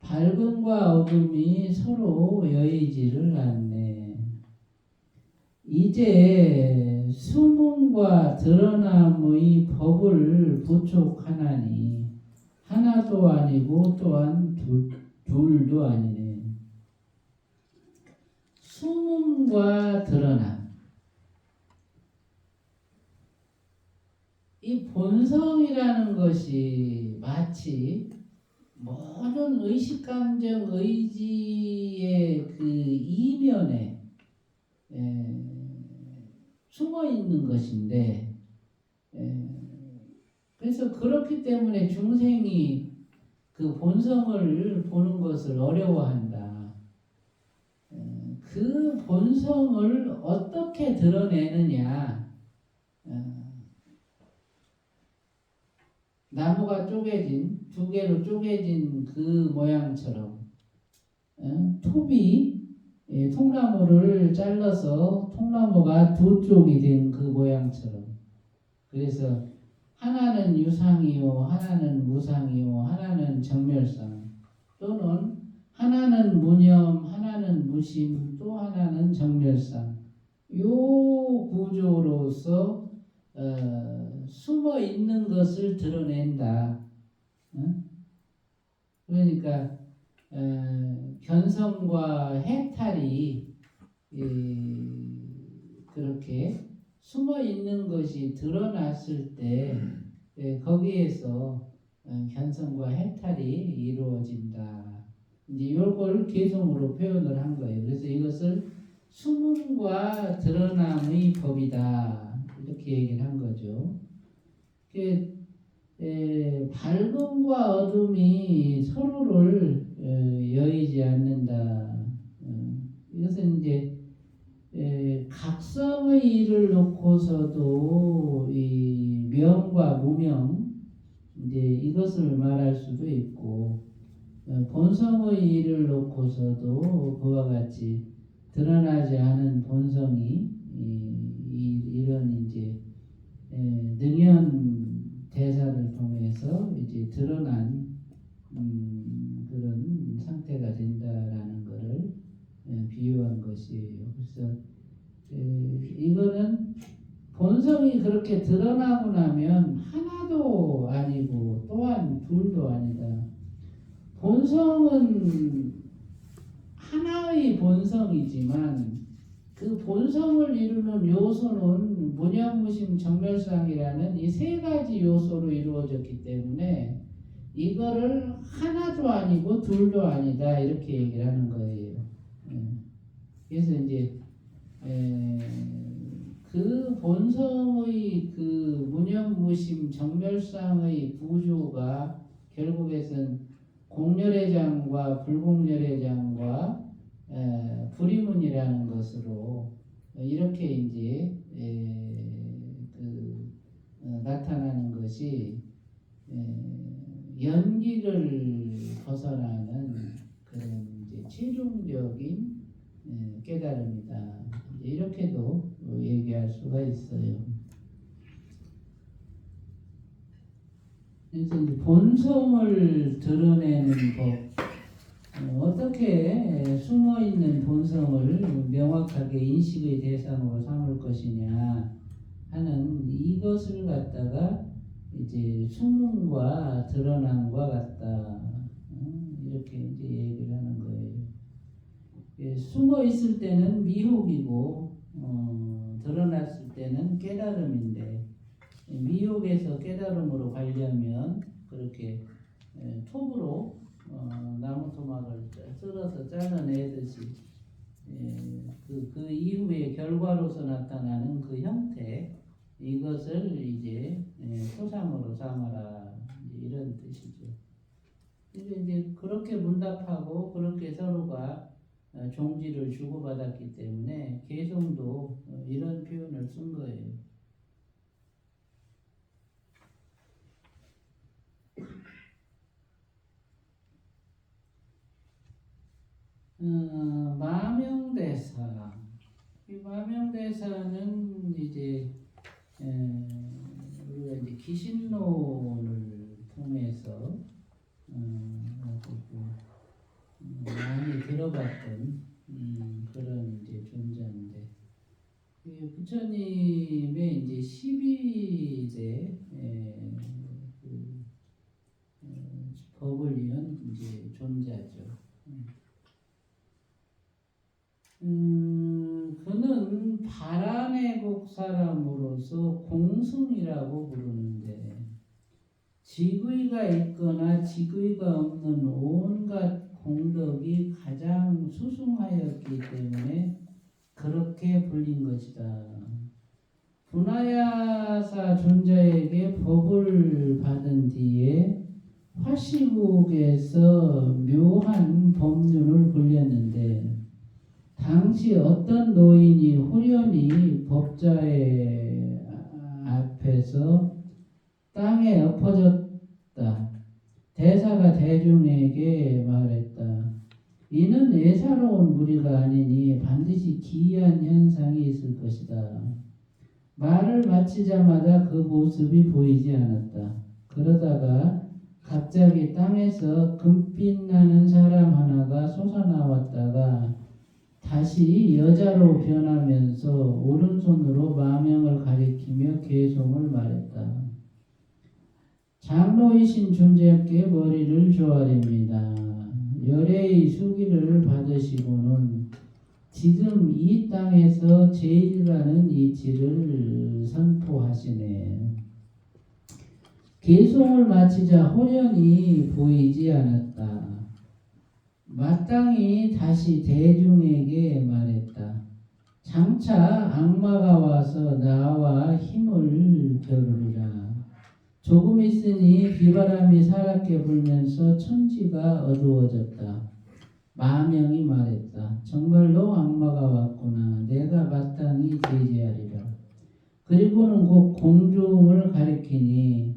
밝음과 어둠이 서로 여의지를 않네. 이제 숨음과 드러남의 법을 부촉하나니 하나도 아니고 또한 둘도 아니네. 숨음과 드러남. 이 본성이라는 것이 마치 모든 의식, 감정, 의지의 그 이면에 숨어 있는 것인데, 그래서 그렇기 때문에 중생이 그 본성을 보는 것을 어려워한다. 그 본성을 어떻게 드러내느냐? 나무가 쪼개진, 두 개로 쪼개진 그 모양처럼 톱이 통나무를 잘라서 통나무가 두 쪽이 된 그 모양처럼, 그래서 하나는 유상이요 하나는 무상이요 하나는 정멸상, 또는 하나는 무념 하나는 무심 또 하나는 정멸상, 요 구조로서 숨어 있는 것을 드러낸다. 그러니까 견성과 해탈이 그렇게 숨어 있는 것이 드러났을 때 거기에서 견성과 해탈이 이루어진다. 이제 이걸 개성으로 표현을 한 거예요. 그래서 이것을 숨음과 드러남의 법이다, 이렇게 얘기를 한 거죠. 밝음과 어둠이 서로를 여의지 않는다. 이것은 이제 각성의 일을 놓고서도 이 명과 무명, 이제 이것을 말할 수도 있고, 본성의 일을 놓고서도 그와 같이 드러나지 않은 본성이 이런 이제 능연 대사를 통해서 이제 드러난 그런 상태가 된다라는 것을 비유한 것이에요. 그래서 이거는 본성이 그렇게 드러나고 나면 하나도 아니고 또한 둘도 아니다. 본성은 하나의 본성이지만 그 본성을 이루는 요소는 무념무심 정멸상이라는 이 세 가지 요소로 이루어졌기 때문에 이거를 하나도 아니고 둘도 아니다, 이렇게 얘기를 하는 거예요. 그래서 이제 그 본성의 그 무념무심 정멸상의 구조가 결국에는 공렬의 장과 불공렬의 장과 불이문이라는 것으로 이렇게 이제 나타나는 것이 연기를 벗어나는 그런 이제 최종적인 깨달음이다, 이렇게도 얘기할 수가 있어요. 그래서 이제 본성을 드러내는 법, 어떻게 숨어있는 본성을 명확하게 인식의 대상으로 삼을 것이냐 하는 이것을 갖다가 이제 숨음과 드러남과 같다, 이렇게 이제 얘기를 하는 거예요. 숨어 있을 때는 미혹이고 드러났을 때는 깨달음인데, 미혹에서 깨달음으로 가려면 그렇게 톱으로 나무 토막을 쓸어서 잘라내듯이 그 이후의 결과로서 나타나는 그 형태, 이것을 이제 토상으로 삼아라, 이런 뜻이죠. 이제 그렇게 문답하고 그렇게 서로가 종지를 주고받았기 때문에 개성도 이런 표현을 쓴 거예요. 마명대사. 이 마명대사는 이제 우리가 이제 기신론을 통해서 많이 들어봤던 그런 이제 존재인데, 부처님의 이제 12대 법을 이은 이제 존재죠. 그는 바라내국 사람으로서 공승이라고 부르는데 직의가 있거나 직의가 없는 온갖 공덕이 가장 수승하였기 때문에 그렇게 불린 것이다. 분하야사 존자에게 법을 받은 뒤에 화시국에서 묘한 법륜을 굴렸는데 당시 어떤 노인이 호련히 법자의 앞에서 땅에 엎어졌다. 대사가 대중에게 말했다. 이는 애사로운 무리가 아니니 반드시 기이한 현상이 있을 것이다. 말을 마치자마자 그 모습이 보이지 않았다. 그러다가 갑자기 땅에서 금빛 나는 사람 하나가 솟아나왔다가 다시 여자로 변하면서 오른손으로 마명을 가리키며 개송을 말했다. 장로이신 존재께 머리를 조아립니다. 열애의 수기를 받으시고는 지금 이 땅에서 제일 가는 이치를 선포하시네. 개송을 마치자 호련히 보이지 않았다. 마땅히 다시 대중에게 말했다. 장차 악마가 와서 나와 힘을 겨루리라. 조금 있으니 비바람이 사납게 불면서 천지가 어두워졌다. 마명이 말했다. 정말로 악마가 왔구나. 내가 마땅히 제지하리라. 그리고는 곧 공중을 가리키니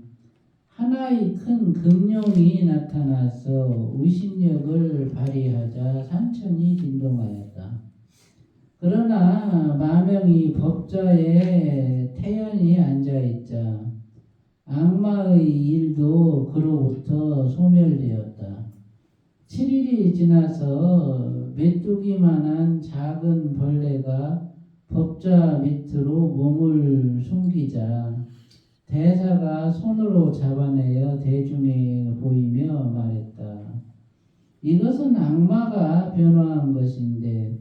하나의 큰 금룡이 나타나서 의심력을 발휘하자 산천이 진동하였다. 그러나 마명이 법자의 태연히 앉아있자 악마의 일도 그로부터 소멸되었다. 7일이 지나서 메뚜기만한 작은 벌레가 법자 밑으로 몸을 숨기자 대사가 손으로 잡아내어 대중에 보이며 말했다. 이것은 악마가 변화한 것인데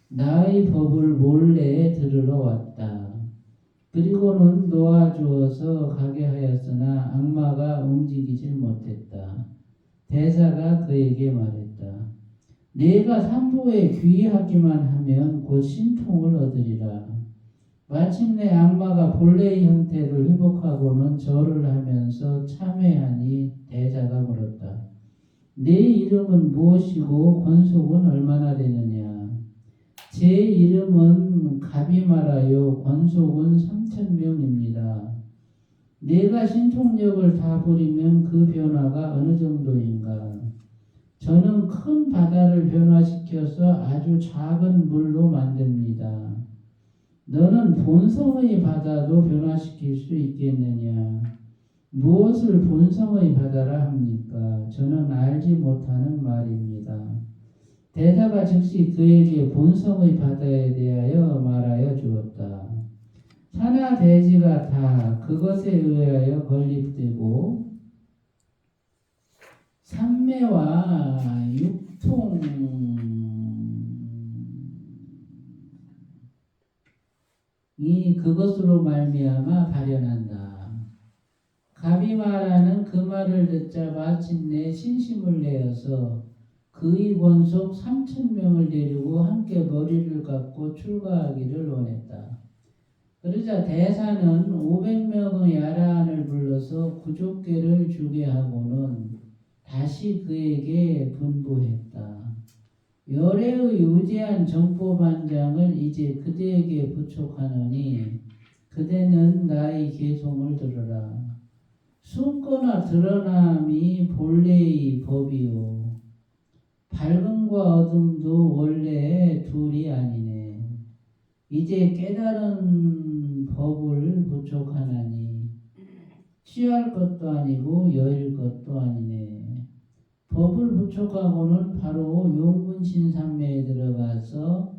나의 법을 몰래 들으러 왔다. 그리고는 놓아주어서 가게 하였으나 악마가 움직이질 못했다. 대사가 그에게 말했다. 네가 삼보에 귀의하기만 하면 곧 신통을 얻으리라. 마침내 악마가 본래의 형태를 회복하고는 절을 하면서 참회하니 대사가 물었다. 네 이름은 무엇이고 권속은 얼마나 되느냐? 제 이름은 가비마라요. 권속은 3,000명입니다. 내가 신통력을 다 부리면 그 변화가 어느 정도인가? 저는 큰 바다를 변화시켜서 아주 작은 물로 만듭니다. 너는 본성의 바다도 변화시킬 수 있겠느냐? 무엇을 본성의 바다라 합니까? 저는 알지 못하는 말입니다. 대사가 즉시 그에게 본성의 바다에 대하여 말하여 주었다. 산하 대지가 다 그것에 의하여 건립되고 삼매와 육통이 그것으로 말미암아 발현한다. 가비마라는 그 말을 듣자 마침내 신심을 내어서 그의 권속 3,000명을 데리고 함께 머리를 감고 출가하기를 원했다. 그러자 대사는 500명의 아라한을 불러서 구족계를 주게 하고는 다시 그에게 분부했다. 열애의 유대한 정보반장을 이제 그대에게 부촉하노니 그대는 나의 계송을 들으라. 숨거나 드러남이 본래의 법이요. 밝음과 어둠도 원래 둘이 아니네. 이제 깨달은 법을 부족하나니 취할 것도 아니고 여일 것도 아니네. 법을 부족하고는 바로 용문신삼매에 들어가서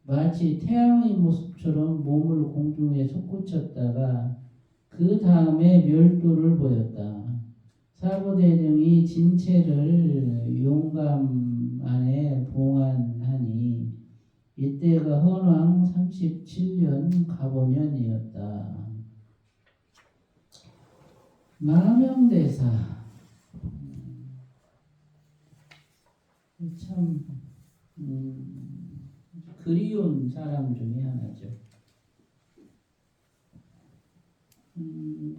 마치 태양의 모습처럼 몸을 공중에 솟구쳤다가 그 다음에 멸도를 보였다. 사부대령이 진체를 용감 안에 봉안하니 이때가 헌왕 37년 가보년이었다. 마명대사 참 그리운 사람 중에 하나죠. 이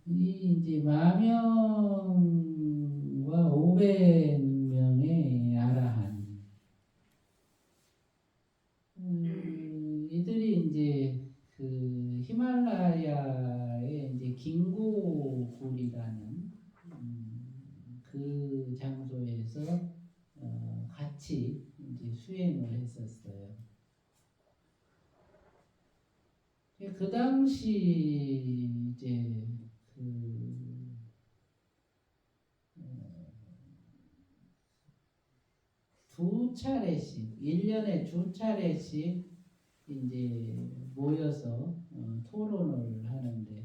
이제 마명과 500명의 아라한 이들이 이제 그 히말라야의 이제 긴고굴이라는 그 장소에서 같이 이제 수행을 했었어요. 그 당시 이제 두 차례씩 1년에 두 차례씩 이제 모여서 토론을 하는데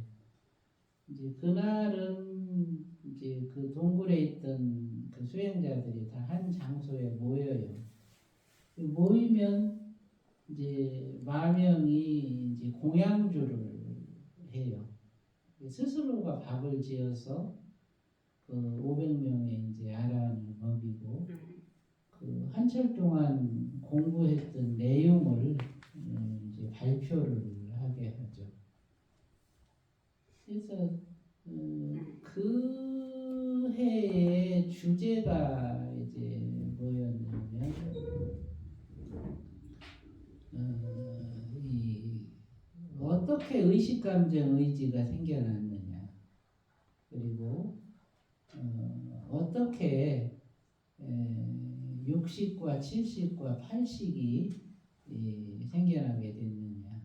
이제 그날은 이제 그 동굴에 있던 그 수행자들이 다 한 장소에 모여요. 모이면 이제 마명이 이제 공양주를 해요. 스스로가 밥을 지어서 그 500명의 이제 아란을 먹이고 그 한철 동안 공부했던 내용을 이제 발표를 하게 하죠. 그래서 그 해의 주제가 이제 뭐였냐면 이 어떻게 의식감정 의지가 생겨났느냐, 그리고 어떻게 육식과 칠식과 팔식이 생겨나게 됐느냐,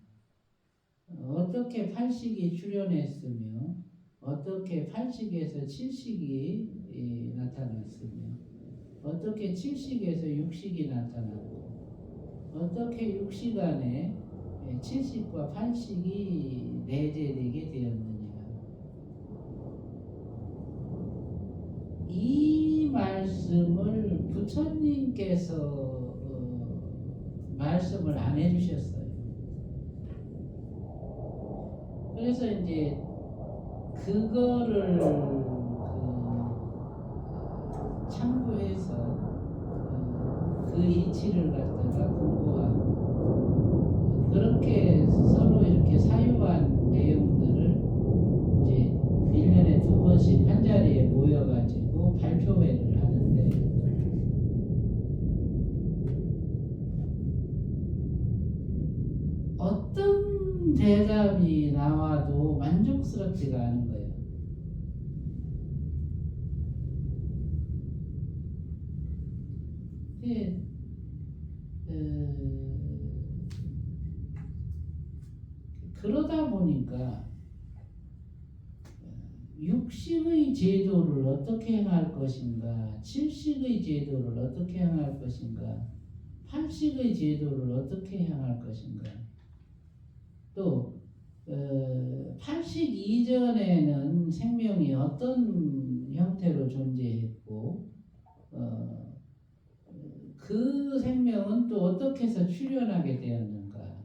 어떻게 팔식이 출현했으며 어떻게 팔식에서 칠식이 나타났으며 어떻게 칠식에서 육식이 나타났고 어떻게 육식 안에 칠식과 팔식이 내재되게 되었느냐, 이 말씀을 부처님께서 말씀을 안 해주셨어요. 그래서 이제 그거를 참고해서 그 이치를 갖다가 공부하고 그렇게 서로 이렇게 사유한 내용들을 이제 1년에 2번씩 한 자리에 모여가지고 발표회를 하는데 어떤 대답이 나와도 만족스럽지가 않은 거예요. 근데 그러다 보니까 육식의 제도를 어떻게 행할 것인가, 칠식의 제도를 어떻게 행할 것인가, 팔식의 제도를 어떻게 행할 것인가, 또 팔식 이전에는 생명이 어떤 형태로 존재했고 그 생명은 또 어떻게 해서 출현하게 되었는가,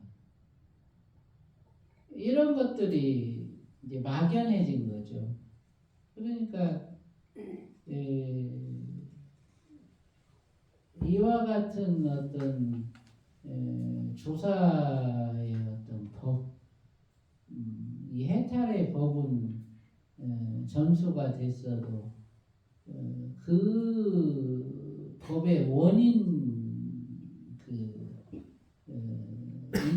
이런 것들이 이제 막연해진 거죠. 그러니까 이와 같은 어떤 조사의 어떤 법, 이 해탈의 법은 전수가 됐어도 그 법의 원인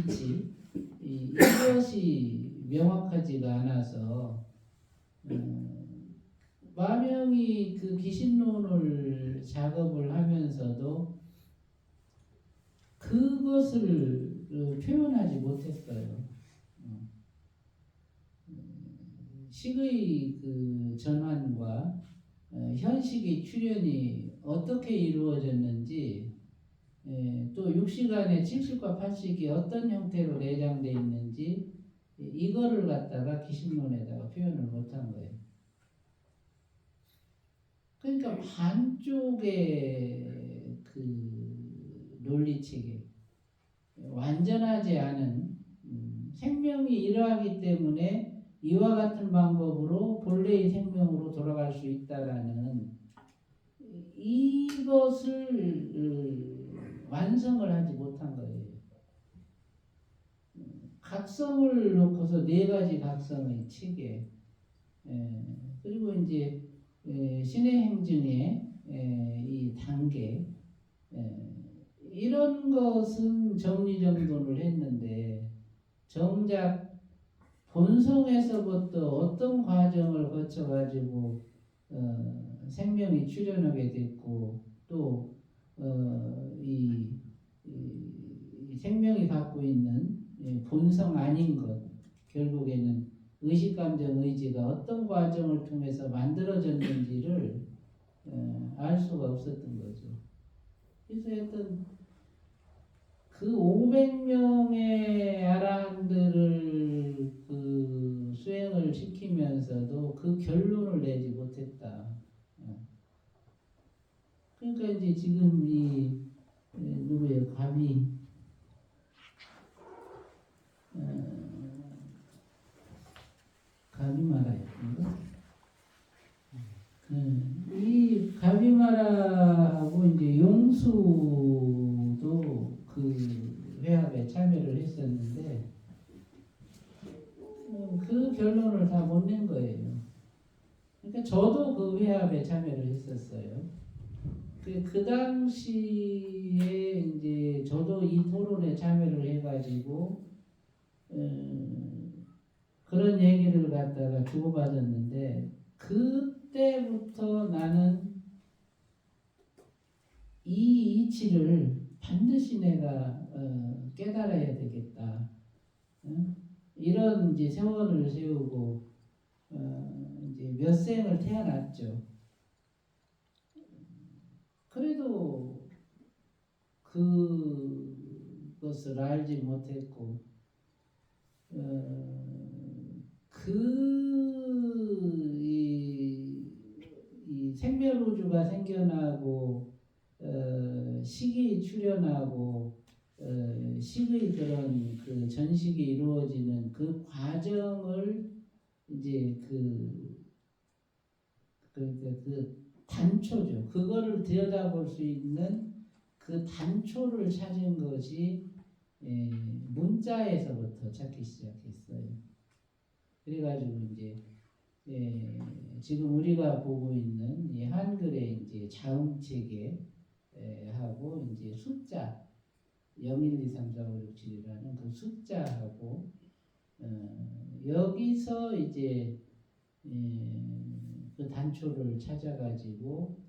이치 이것이 명확하지가 않아서 마명이 그 기신론을 작업을 하면서도 그것을 표현하지 못했어요. 식의 그 전환과 현식의 출현이 어떻게 이루어졌는지, 또 6시간에 70과 80이 어떤 형태로 내장되어 있는지 이거를 갖다가 기신론에다가 표현을 못한 거예요. 그러니까 반쪽의 그 논리체계, 완전하지 않은 생명이 이러하기 때문에 이와 같은 방법으로 본래의 생명으로 돌아갈 수 있다라는 이것을 완성을 하지 못한 거예요. 각성을 놓고서 네 가지 각성의 체계, 그리고 이제 신의 행증의 이 단계, 이런 것은 정리정돈을 했는데 정작 본성에서부터 어떤 과정을 거쳐가지고 생명이 출현하게 됐고 또 이 생명이 갖고 있는 본성 아닌 것, 결국에는 의식, 감정, 의지가 어떤 과정을 통해서 만들어졌는지를 알 수가 없었던 거죠. 그래서 하여튼 그 500명의 아라한들을 그 수행을 시키면서도 그 결론을 내지 못했다. 그러니까 이제 지금 이 누구예요? 가비마라였던가? 이 가비마라하고 이제 용수도 그 회합에 참여를 했었는데 그 결론을 다 못 낸 거예요. 그러니까 저도 그 회합에 참여를 했었어요. 그 당시에 이제 저도 이 토론에 참여를 해가지고 그런 얘기를 갖다가 주고받았는데 그때부터 나는 이 이치를 반드시 내가 깨달아야 되겠다. 이런 이제 세월을 세우고 이제 몇 생을 태어났죠. 그래도 그것을 알지 못했고 이 생멸우주가 생겨나고 식이 출현하고 식의 그런 그 전식이 이루어지는 그 과정을 이제 그 단초죠. 그거를 들여다볼 수 있는 그 단초를 찾은 것이 문자에서부터 찾기 시작했어요. 그래가지고 이제 지금 우리가 보고 있는 이 한글의 이제 자음체계 하고 이제 숫자 0, 1, 2, 3, 4, 5, 6, 7이라는 그 숫자하고 여기서 이제 그 단초를 찾아가지고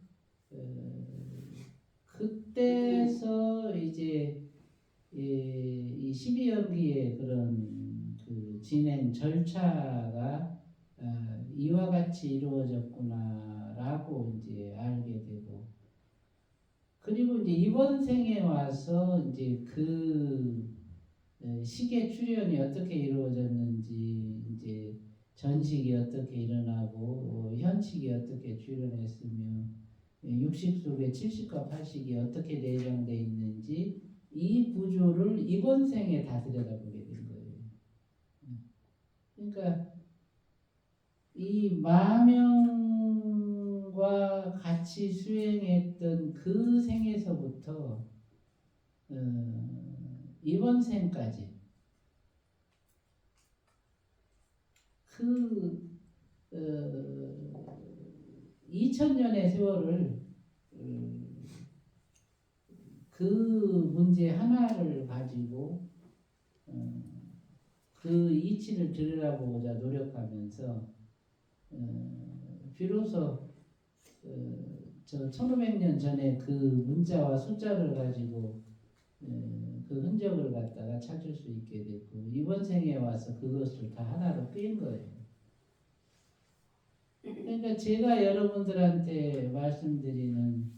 그때서 이제 이 12연기의 그런 그 진행 절차가 이와 같이 이루어졌구나라고 이제 알게 되고, 그리고 이제 이번 생에 와서 이제 그 식의 출현이 어떻게 이루어졌는지, 이제 전식이 어떻게 일어나고 현식이 어떻게 출현했으며 육식 속에 70과 80이 어떻게 내장되어 있는지 이 구조를 이번 생에 다 들여다보게 된 거예요. 그러니까 이 마명과 같이 수행했던 그 생에서부터 이번 생까지 그 2000년의 세월을 그 문제 하나를 가지고 그 이치를 들여다보고자 노력하면서 비로소 저 1500년 전에 그 문자와 숫자를 가지고 그 흔적을 갖다가 찾을 수 있게 됐고, 이번 생에 와서 그것을 다 하나로 꿰인 거예요. 그러니까 제가 여러분들한테 말씀드리는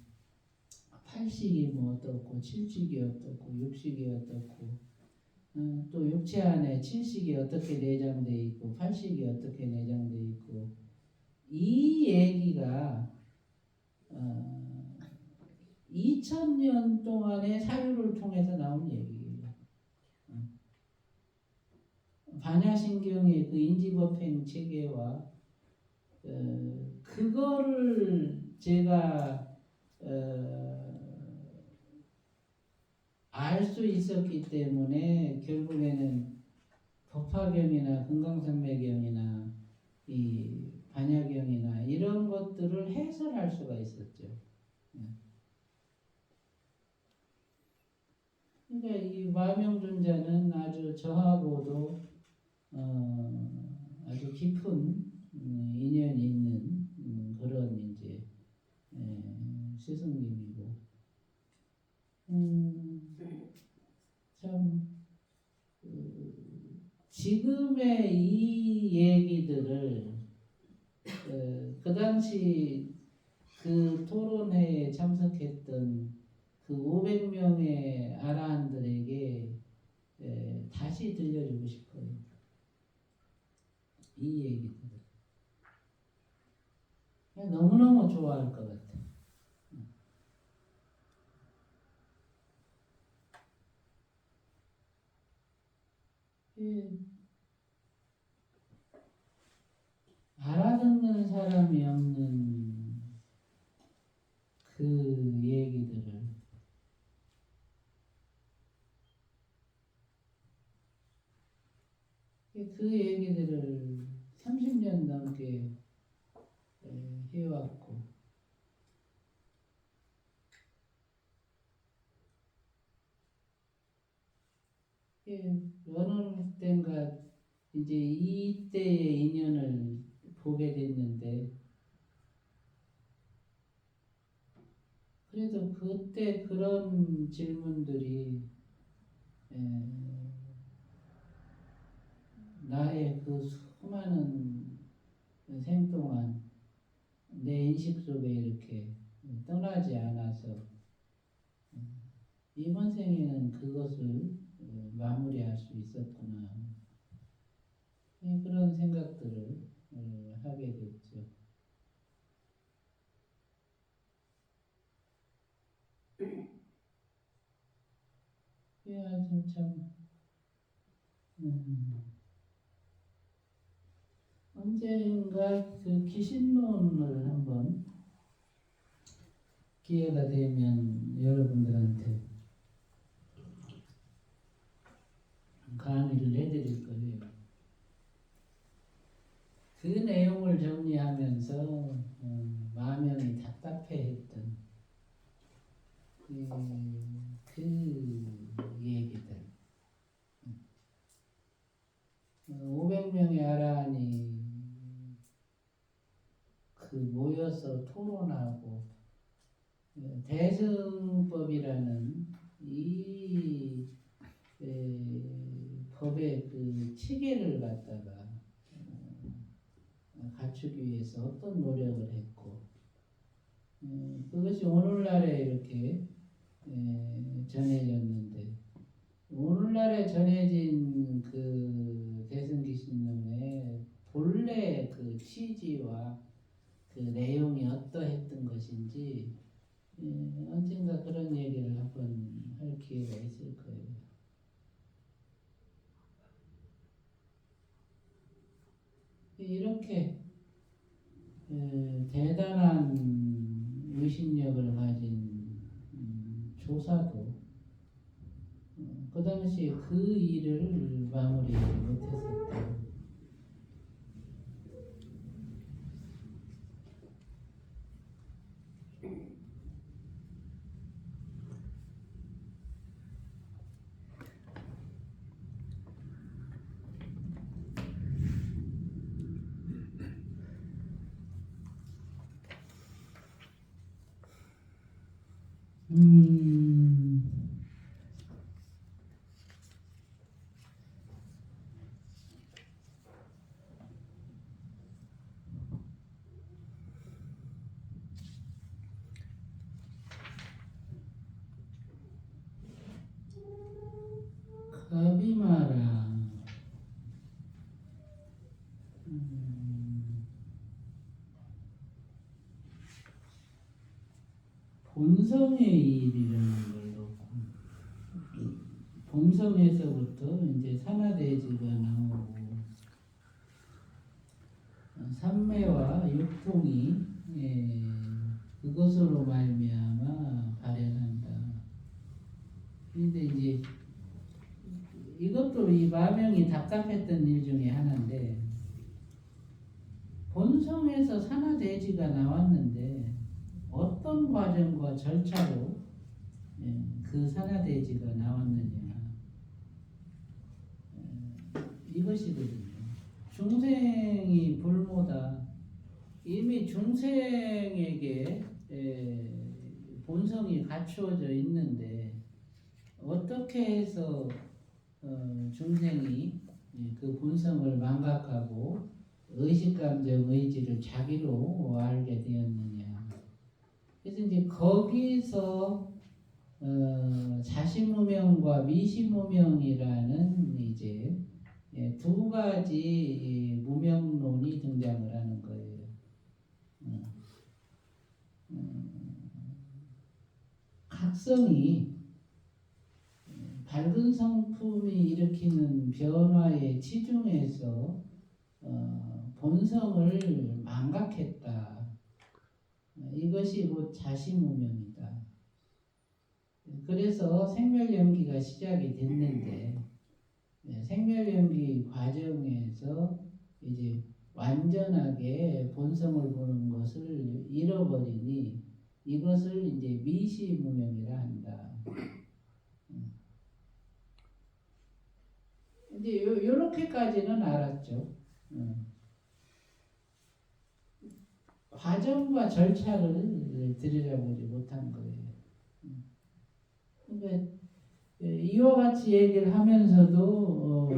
팔식이 뭐 어떻고 칠식이 어떻고 육식이 어떻고 또 육체 안에 칠식이 어떻게 내장돼 있고 팔식이 어떻게 내장돼 있고 이 얘기가 2000년 동안의 사유를 통해서 나온 얘기예요. 반야신경의 그 인지법행 체계와 그거를 제가 알 수 있었기 때문에 결국에는 법화경이나 금강산매경이나 이 반야경이나 이런 것들을 해설할 수가 있었죠. 그러니까 이 마명존자는 아주 저하고도 아주 깊은 인연이 있는 그런 이제 스승님이고 참 지금의 이 얘기들을 그 당시 그 토론회에 참석했던 그 500명의 아라한들에게 다시 들려주고 싶어요. 이 얘기들을. 너무너무 좋아할 것 같아요. 알아듣는 사람이 없는 그 얘기들을 그 얘기들을 30년 넘게 해왔고 어느 때인가 이제 이때의 인연을 보게 됐는데 그래도 그때 그런 질문들이 나의 그 수많은 생 동안 내 인식 속에 이렇게 떠나지 않아서 이번 생에는 그것을 마무리할 수 있었구나. 그런 생각들을 하게 됐죠. 아주 참 언젠가 그 기신론을 한번 기회가 되면 여러분들한테 강의를 해드릴 거예요. 그 내용을 정리하면서 마음이 답답해했던 그 얘기들. 500명의 아라한이 그 모여서 토론하고 대승법이라는 이 법의 그 체계를 갖다가 갖추기 위해서 어떤 노력을 했고 그것이 오늘날에 이렇게 전해졌는데 오늘날에 전해진 그 대승기신론의 본래 그 취지와 그 내용이 어떠했던 것인지 언젠가 그런 얘기를 한번 할 기회가 있을 거예요. 이렇게 대단한 의식력을 가진 조사도 그 당시에 그 일을 마무리 못했었다. 본성의 일이라는 걸로 본성에서부터 이제 산화대지가 나오고 삼매와 육통이 그것으로 말미암아 발현한다. 그런데 이제 이것도 이 마명이 답답했던 일 중에 하나인데 본성에서 산화대지가 나왔는데 어떤 과정과 절차로 그 산화대지가 나왔느냐 이것이거든요. 중생이 불모다. 이미 중생에게 본성이 갖추어져 있는데 어떻게 해서 중생이 그 본성을 망각하고 의식감정 의지를 자기로 알게 되었느냐. 그래서 이제 거기서 자시무명과 미시무명이라는 이제 두 가지 무명론이 등장을 하는 거예요. 각성이 밝은 성품이 일으키는 변화의 치중에서 본성을 망각했다. 이것이 곧 자시무명이다. 그래서 생멸연기가 시작이 됐는데 생멸연기 과정에서 이제 완전하게 본성을 보는 것을 잃어버리니 이것을 이제 미시무명이라 한다. 이제 요렇게까지는 알았죠. 과정과 절차를 들여다보지 못한 거예요. 그러니까 이와 같이 얘기를 하면서도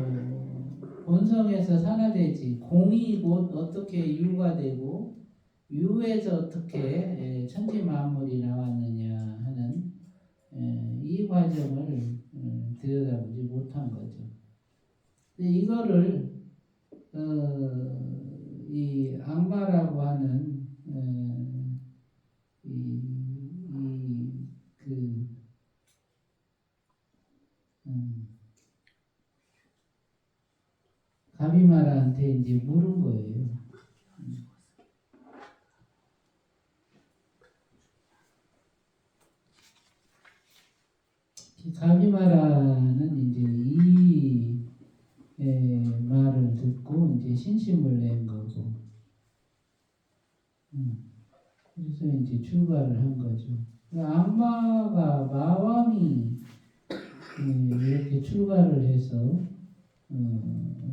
본성에서 산화되지 공이 곧 어떻게 유가 되고 유에서 어떻게 천지만물이 나왔느냐 하는 이 과정을 들여다보지 못한 거죠. 근데 이거를 이 악마라고 하는 가비마라한테 이제 물은 거예요. 가비마라는 이제 이 말을 듣고 이제 신심을 낸 거고, 그래서 이제 출가를 한 거죠. 악마가 마왕이 이렇게 출가를 해서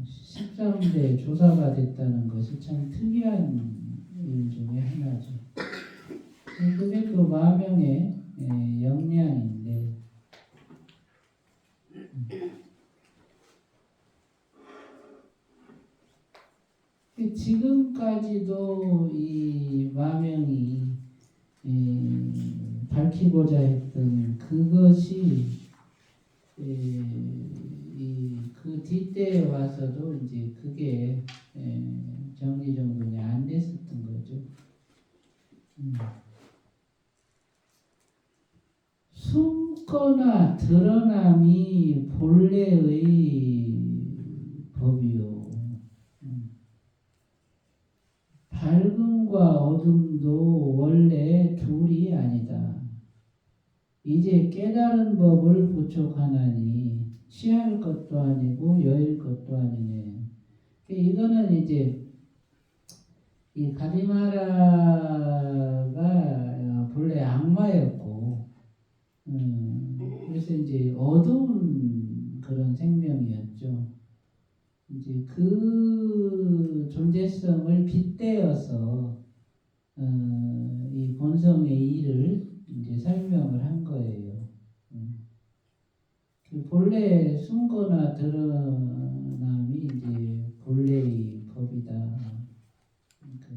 13대 조사가 됐다는 것이 참 특이한 일 중에 하나죠. 그게 또 마명의 역량인데 지금까지도 이 마명이 밝히고자 했던 그것이 그 뒷때에 와서도 이제 그게 정리정돈이 안 됐었던 거죠. 숨거나 드러남이 본래의 법이요. 밝음과 어둠도 원래 둘이 아니다. 이제 깨달은 법을 부족하나니 취할 것도 아니고 여일 것도 아니네. 이거는 이제 이 가비마라가 본래 악마였고, 그래서 이제 어두운 그런 생명이었죠. 이제 그 존재성을 빗대어서 이 본성의 일을 이제 설명을 한 거예요. 그 본래 숨거나 드러남이 이제 본래의 법이다. 그러니까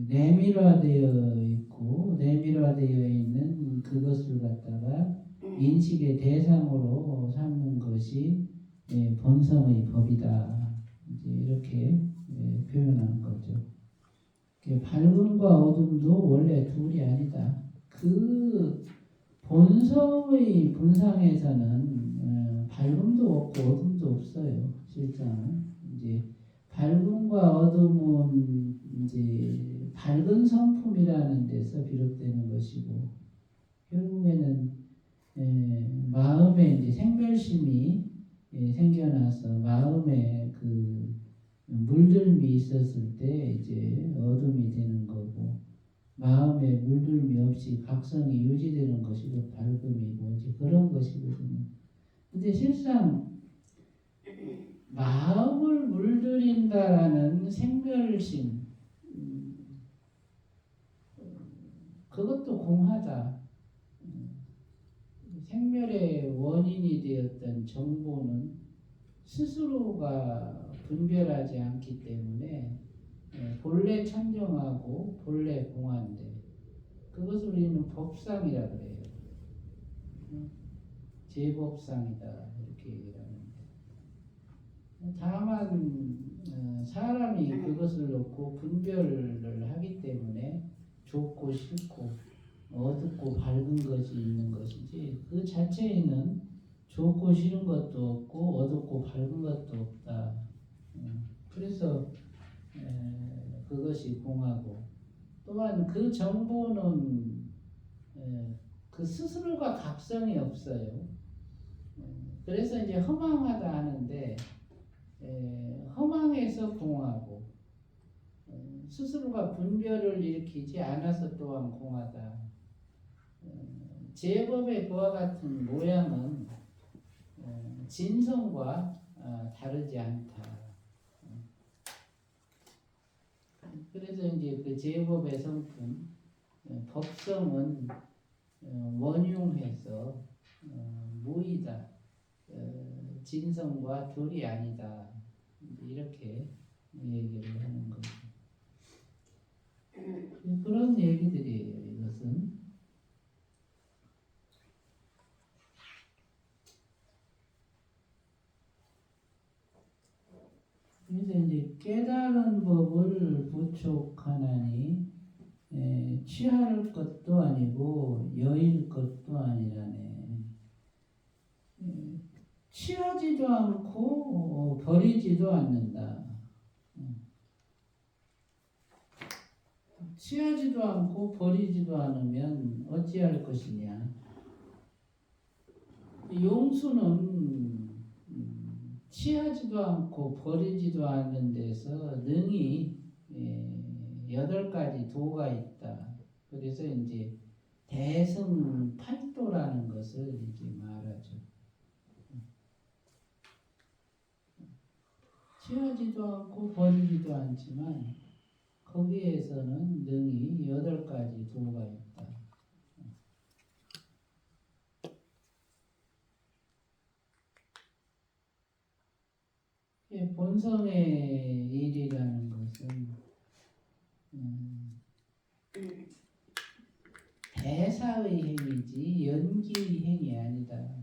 내밀화되어 있고 내밀화되어 있는 그것을 갖다가 인식의 대상으로 삼는 것이 본성의 법이다. 이제 이렇게 표현한 거죠. 밝음과 어둠도 원래 둘이 아니다. 그 본성의 분상에서는 밝음도 없고 어둠도 없어요. 실상은 이제 밝음과 어둠은 이제 밝은 성품이라는 데서 비롯되는 것이고 결국에는 마음에 이제 생별심이 생겨나서 마음에 그 물들미 있었을 때 이제 어둠이 되는 거고 마음에 물들미 없이 각성이 유지되는 것이 그 밝음이고 이제 그런 것이거든요. 근데 실상 마음을 물들인다라는 생멸심 그것도 공하다. 생멸의 원인이 되었던 정보는 스스로가 분별하지 않기 때문에 본래 천정하고 본래 공한데 그것을 우리는 법상이라 그래요. 제법상이다 이렇게 얘기를 하는데 다만 사람이 그것을 놓고 분별을 하기 때문에 좋고 싫고 어둡고 밝은 것이 있는 것이지 그 자체에는 좋고 싫은 것도 없고 어둡고 밝은 것도 없다. 그래서 그것이 공하고 또한 그 정보는 그 스스로가 각성이 없어요. 그래서 이제 허망하다 하는데 허망해서 공하고 스스로가 분별을 일으키지 않아서 또한 공하다. 제법의 그와 같은 모양은 진성과 다르지 않다. 그래서 이제 그 제법의 성품, 법성은 원흉해서 무이다. 진성과 둘이 아니다. 이렇게 얘기를 하는 거죠. 그런 얘기들이에요. 이것은 그래서 이제 깨달은 법을 부촉하나니 취할 것도 아니고 여일 것도 아니라네. 취하지도 않고 버리지도 않는다. 취하지도 않고 버리지도 않으면 어찌할 것이냐. 용수는 취하지도 않고 버리지도 않는 데서 능히 8가지 도가 있다. 그래서 이제 대승팔도라는 것을 이제 말하죠. 취하지도 않고 버리지도 않지만 거기에서는 능히 8가지 도가 있다. 본성의 일이라는 것은 대사의 행위지 연기의 행위 아니다.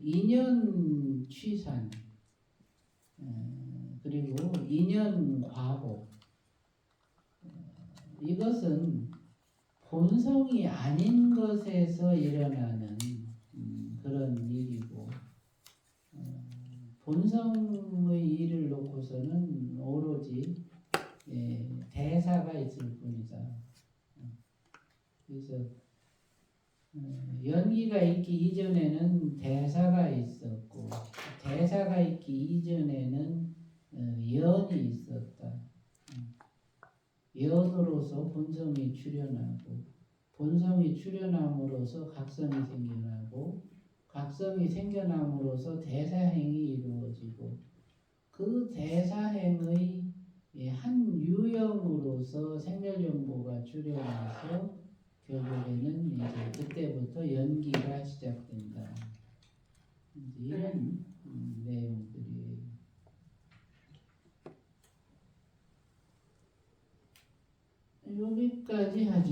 인연 취산 그리고 인연 과보 이것은 본성이 아닌 것에서 일어나는 그런 일이고 본성의 일을 놓고서는 오로지 대사가 있을 뿐이다. 그래서 연기가 있기 이전에는 대사가 있었고 대사가 있기 이전에는 연이 있었다. 연으로서 본성이 출현하고 본성이 출현함으로써 각성이 생겨나고 각성이 생겨남으로써 대사행이 이루어지고 그 대사행의 한 유형으로서 생멸정보가 출현해서 결국에는 이제 그때부터 연기가 시작된다. 이런 내용들이에요. 여기까지 하죠.